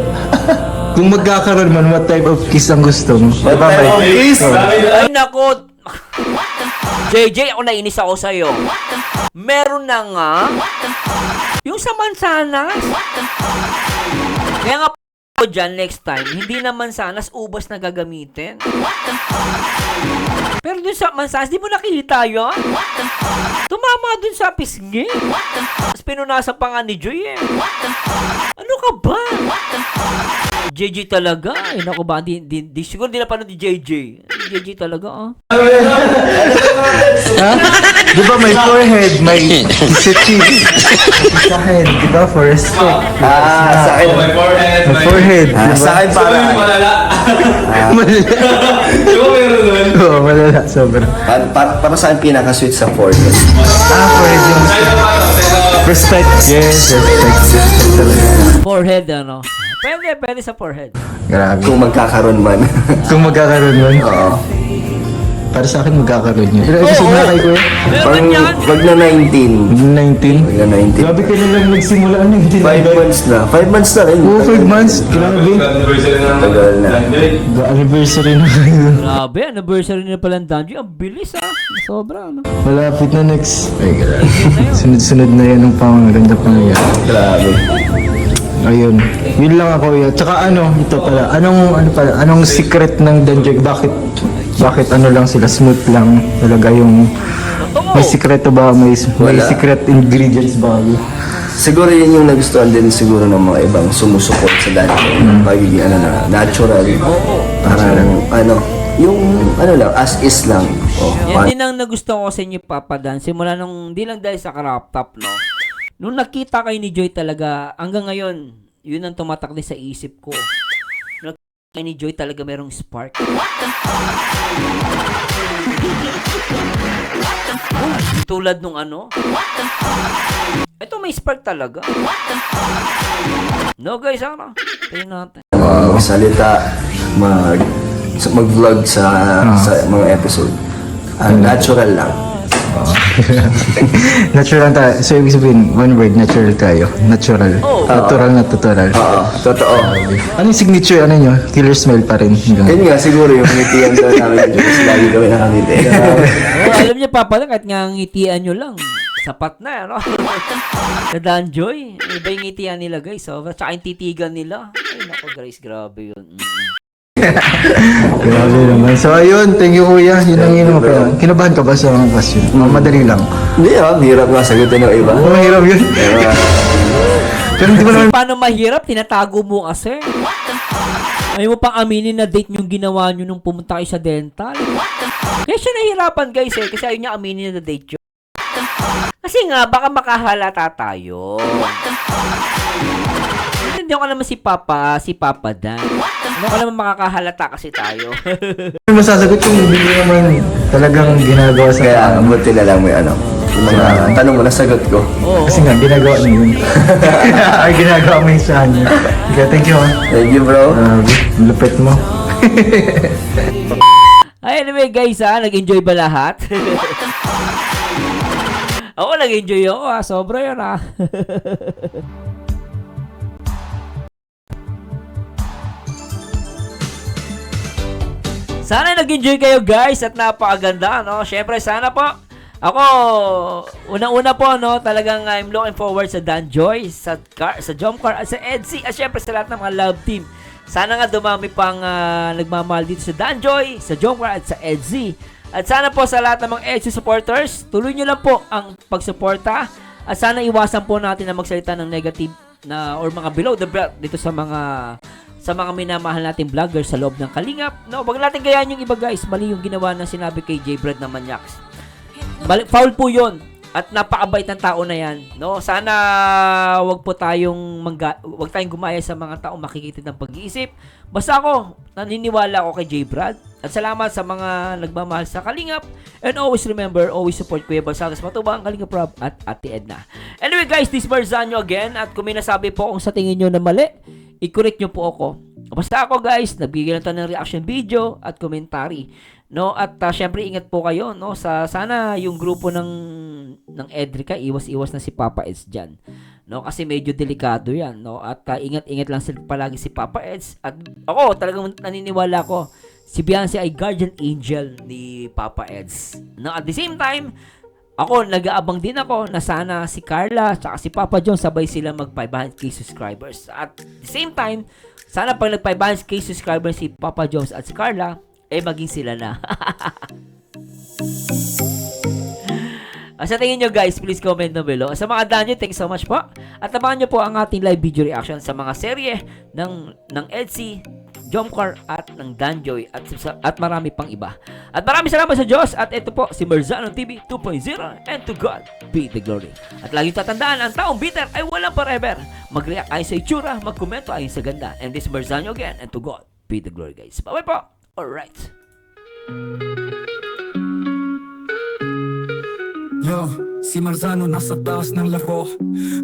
S7: Kung magkakaroon man, what type of kiss ang gusto mo?
S8: What type of kiss?
S1: Ay, nako. JJ, ako nainis ako sa'yo. Meron na nga. Yung sa mansanas. Kaya nga ko dyan next time, hindi na mansanas, ubas na gagamitin. Pero dun sa mansanas, di mo nakita yun? Tumama dun sa pisngi. Tapos pinunasan pa nga ni Joy eh. Ano ka ba? JJ talaga. Ay, naku ba? Siguro di na pa ni JJ. JJ talaga ah.
S7: Ha? Di ba may forehead, may cheeks sa head, di ba? For respect.
S8: Sa akin.
S7: May forehead, di ba?
S8: Sa akin para.
S7: Oo, malala, sobrang.
S8: Para sa akin pinaka-sweet sa forehead.
S7: Forehead yung respect. Yes, respect talaga.
S1: Forehead ano. Pwede sa forehead.
S7: Grabe.
S8: Kung magkakaroon man.
S7: Kung magkakaroon nun,
S8: Oo.
S7: para sa akin magkakaroon yun. Ilang episode na kayo kuya?
S8: Parang wag na 19.
S7: 19?
S8: Wag na 19.
S7: Grabe ka na lang nagsimula ng 19.
S8: 5 months na. 5 months na rin.
S7: Oo, 5 months. Grabe.
S8: Tagal na.
S7: Anniversary na kayo.
S1: Grabe, anniversary na pala ng Danjo. Ang bilis ah. Sobra ano.
S7: Malapit na next. Ay, grabe. Sunod-sunod na yan ng pangaganda pangyayari.
S8: Grabe.
S7: Ayun. Yun lang ako yun. Tsaka ito pala. Anong secret ng Danjek? Bakit lang sila? Smooth lang. Talaga yung... May sikreto ba? May
S8: Wala.
S7: secret ingredients ba?
S8: Siguro yun yung nagustuhan din siguro ng mga ibang sumusuport sa dati. Pagiging natural. Parang yung lang, as is lang.
S1: Yan din ang nagustuhan ko sa inyo, Papa Dan. Simula nung, di lang dahil sa crop top, no? Nung nakita kayo ni Joy talaga, hanggang ngayon, yun ang tumatak din sa isip ko. Nung nakita kayo ni Joy talaga merong spark. Tulad nung ito may spark talaga. No guys, tingnan natin.
S8: Salita, mag-vlog sa mga episode. Natural lang.
S7: Natural tayo. So, ibig sabihin, one word, natural tayo. Natural.
S1: Oh.
S7: Natural.
S8: Oo, totoo.
S7: Anong signature, nyo? Killer smile pa rin.
S8: Yun nga, siguro yung ngitian daw namin yung lagi kami nakangiti.
S1: Alam niyo, Papa Dan, kahit nga ngitian nyo lang, sapat na, ano? Sa Danjoy, iba yung ngitian nila, guys. So, tsaka yung titigan nila. Ay, naku, guys, grabe yun.
S7: Grabe naman. So, ayun. Thank you, kuya. Yun ang yun. Kinabahan ka ba sa mga question? Madali lang.
S8: Hindi hirap nga sagutin ng iba.
S7: Mahirap yun. Pero hindi mo naman...
S1: Paano mahirap? Tinatago mo kasi. Ayaw mo pang aminin na date yung ginawa nyo nung pumunta kayo sa dental. Kaya siya nahihirapan, guys, kasi ayaw niya aminin na date yun. Kasi nga, baka makahalata tayo. Hindi ko naman si Papa Dan. Wala naman makakahalata kasi tayo.
S7: Ano masasagot yung hindi naman talagang ginagawa sa
S8: Kaya buti na lang may ano. Yung mga tanong mo, nasagot ko.
S7: Kasi nga, ginagawa niya yun. Ay, ginagawa mo yung sa kanya. Okay, thank you, ha.
S8: Thank you, bro.
S7: Lupit mo.
S1: Ay, anyway guys, nag-enjoy ba lahat? Ako nag-enjoy ako, sobra yun, Sana nag-enjoy kayo guys at napakaganda, no? Syempre sana po ako unang-una po, no, talagang I'm looking forward sa Dan Joy, sa Jomcar at sa Edsy at syempre sa lahat ng mga love team. Sana nga dumami pang nagmamahal dito sa Dan Joy, sa Jomcar at sa Edsy. At sana po sa lahat ng mga Edsy supporters, tuloy nyo lang po ang pagsuporta at sana iwasan po natin na magsalita ng negative na or mga below the belt dito sa mga minamahal nating vloggers sa loob ng Kalingap. No, wag natin gayaan yung iba guys. Mali yung ginawa na sinabi kay J-Brad na Manyax. Foul po 'yon at napakabait ng tao na 'yan. No, sana wag tayong gumaya sa mga tao makikitid ng pag-iisip. Basta ako, naniniwala ako kay J-Brad. At salamat sa mga nagmamahal sa Kalingap. And always remember, always support Kuya Balsatas Matubang, Kalingap Rob at Ate Edna. Anyway guys, this is Marzano again. At kung may nasabi po kung sa tingin nyo na mali, i-correct nyo po ako. Basta ako guys, nagbigay lang tayo ng reaction video at commentary. No, at syempre ingat po kayo, no, sana yung grupo ng Edrica iwas-iwas na si Papa Eds diyan. No, kasi medyo delikado 'yan, no. At ingat-ingat lang sila palagi si Papa Eds. At ako talagang naniniwala ko si Beyonce ay guardian angel ni Papa Eds. No, at the same time, ako nag-aabang din ako na sana si Carla at si Papa John sabay sila mag 500k subscribers. At the same time, sana pag nag 500k subscribers si Papa Jones at si Carla, maging sila na. Sa tingin nyo guys, please comment down below. Sa mga danyo, thanks so much po. At abangan nyo po ang ating live video reaction sa mga serye ng Edsy, Jomcar at ng Danjoy at marami pang iba. At maraming salamat sa Diyos at ito po si Marzano TV 2.0 and to God be the glory. At laging tatandaan, ang taong bitter ay walang forever. Mag-react ayon sa itsura, mag-komento ayon sa ganda. And this Marzano again and to God be the glory guys. Bye-bye po. Alright.
S9: Yo, si Marzano nasa taas ng laro.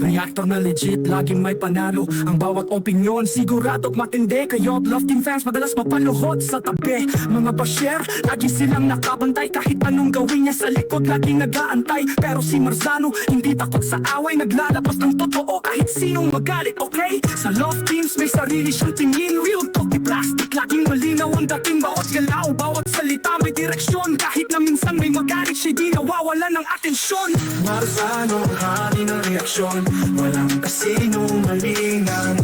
S9: Reactor na legit, laging may panalo. Ang bawat opinyon, siguradong matindi. Kayo, love team fans, madalas mapaluhod sa tabi. Mga basher, lagi silang nakabantay. Kahit anong gawin niya sa likod, laging nag-aantay. Pero si Marzano, hindi takot sa away. Naglalabas ng totoo kahit sinong magalit, okay? Sa love teams, may sarili siyang tingin. Real talk, di plastic, laging malinaw ang dating. Bawat galaw, bawat salita may direksyon. Kahit na minsan may magalit, siya di nawawala ng atensyon. Marzano, hari ng reaksyon. Walang kasinong malingan,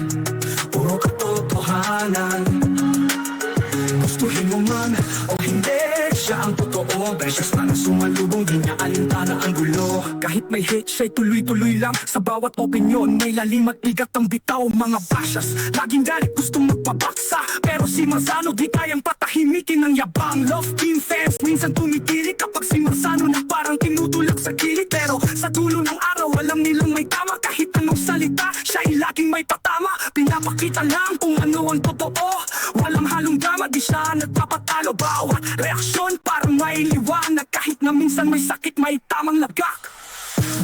S9: puro katotohanan. Gustuhin mo man o hindi, siya ang totoo. Beses man ang sumalubong, di niya alintana ang gulo. Kahit may hate, siya'y tuloy-tuloy lang. Sa bawat opinyon, may lalim at bigat ang bitaw. Mga bashers, laging galit, gustong magpabaksa. Pero si Marzano, di kayang patahimikin ng yabang. Love team fans, minsan tumitili kapag si Marzano na parang tinutulak sa gilid. Pero sa dulo ng araw, alam nilang may tama. Kahit anong salita, siya'y laging may patama. Pinapakita lang kung ano ang totoo. Walang halong drama, di siya nagpapatalo. Bawat reaksyon parang may liwanag. Kahit na minsan may sakit, may tamang lagak.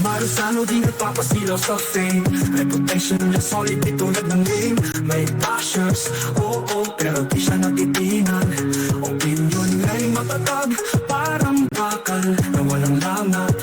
S9: Marzano di nagpapasilaw sa fame. Reputation niya solid, di tulad ng name. May bashers, oo, pero di siya natitingan. Opinion niya'y matatag, parang bakal na walang lamat.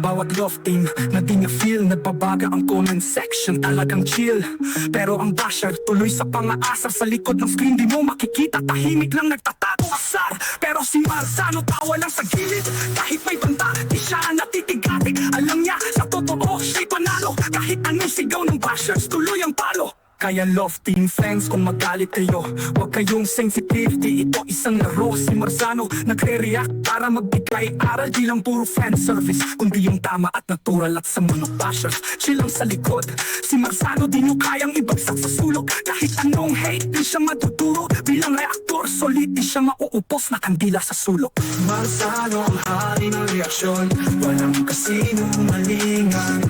S9: Bawat love team na di niya feel, nagbabaga ang comment section, talagang chill. Pero ang basher tuloy sa pangaasar. Sa likod ng screen di mo makikita, tahimik lang nagtatago asar. Pero si Marzano tawa lang sa gilid. Kahit may banta, di siya natitigatig. Alam niya sa totoo siya'y panalo. Kahit anong sigaw ng bashers, tuloy ang palo. Kaya love team fans, kung magalit kayo, huwag kayong sensitive, di ito isang laro. Si Marzano nagre-react para magbigay aral. Di lang puro fan service, kundi yung tama at natural. At sa mga bashers, chill lang sa likod. Si Marzano di nyo kayang ibagsak sa sulok. Kahit anong hate, di siya maduduro. Bilang reaktor, solid di siya mauupos na kandila sa sulok. Marzano ang hari ng reaksyon. Walang kasinong malingan,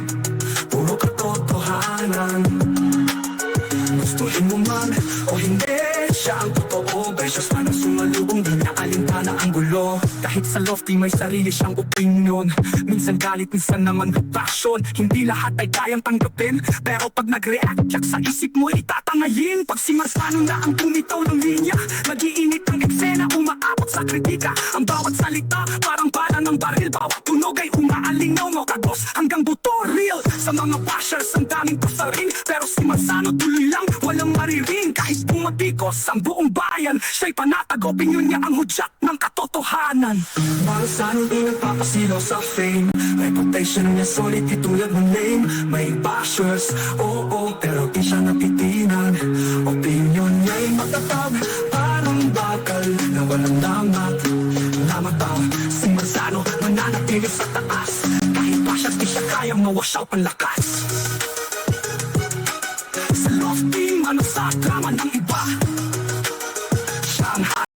S9: puro katotohanan. Gustuhin mo man o hindi, Sa lofty may sarili siyang opinion. Minsan galit, minsan naman with passion. Hindi lahat ay kayang tanggapin, pero pag nag-react yak sa isip mo itatangayin. Pag si Marzano na ang bumitaw ng linya, mag-iinit ang eksena, umaabot sa kritika. Ang bawat salita parang bala ng baril, bawat tunog ay umaalingaw mo kagos hanggang buto. Real sa mga bashers ang daming pasaring, pero si Marzano tuloy lang walang mariring. Kahit pumapikos ang buong bayan, siya'y panatag, opinyon niya ang hudyat ng katotohanan. Marzano di nagpapasilaw sa fame, reputation niya solid di tulad ng name. May bashers, oo, pero di siya napitinan. Opinyon niya'y matatag, parang bakal na walang damat. Namataw, si Marzano mananatili sa taas. Kahit bashers di siya kayang mawash out ang lakas.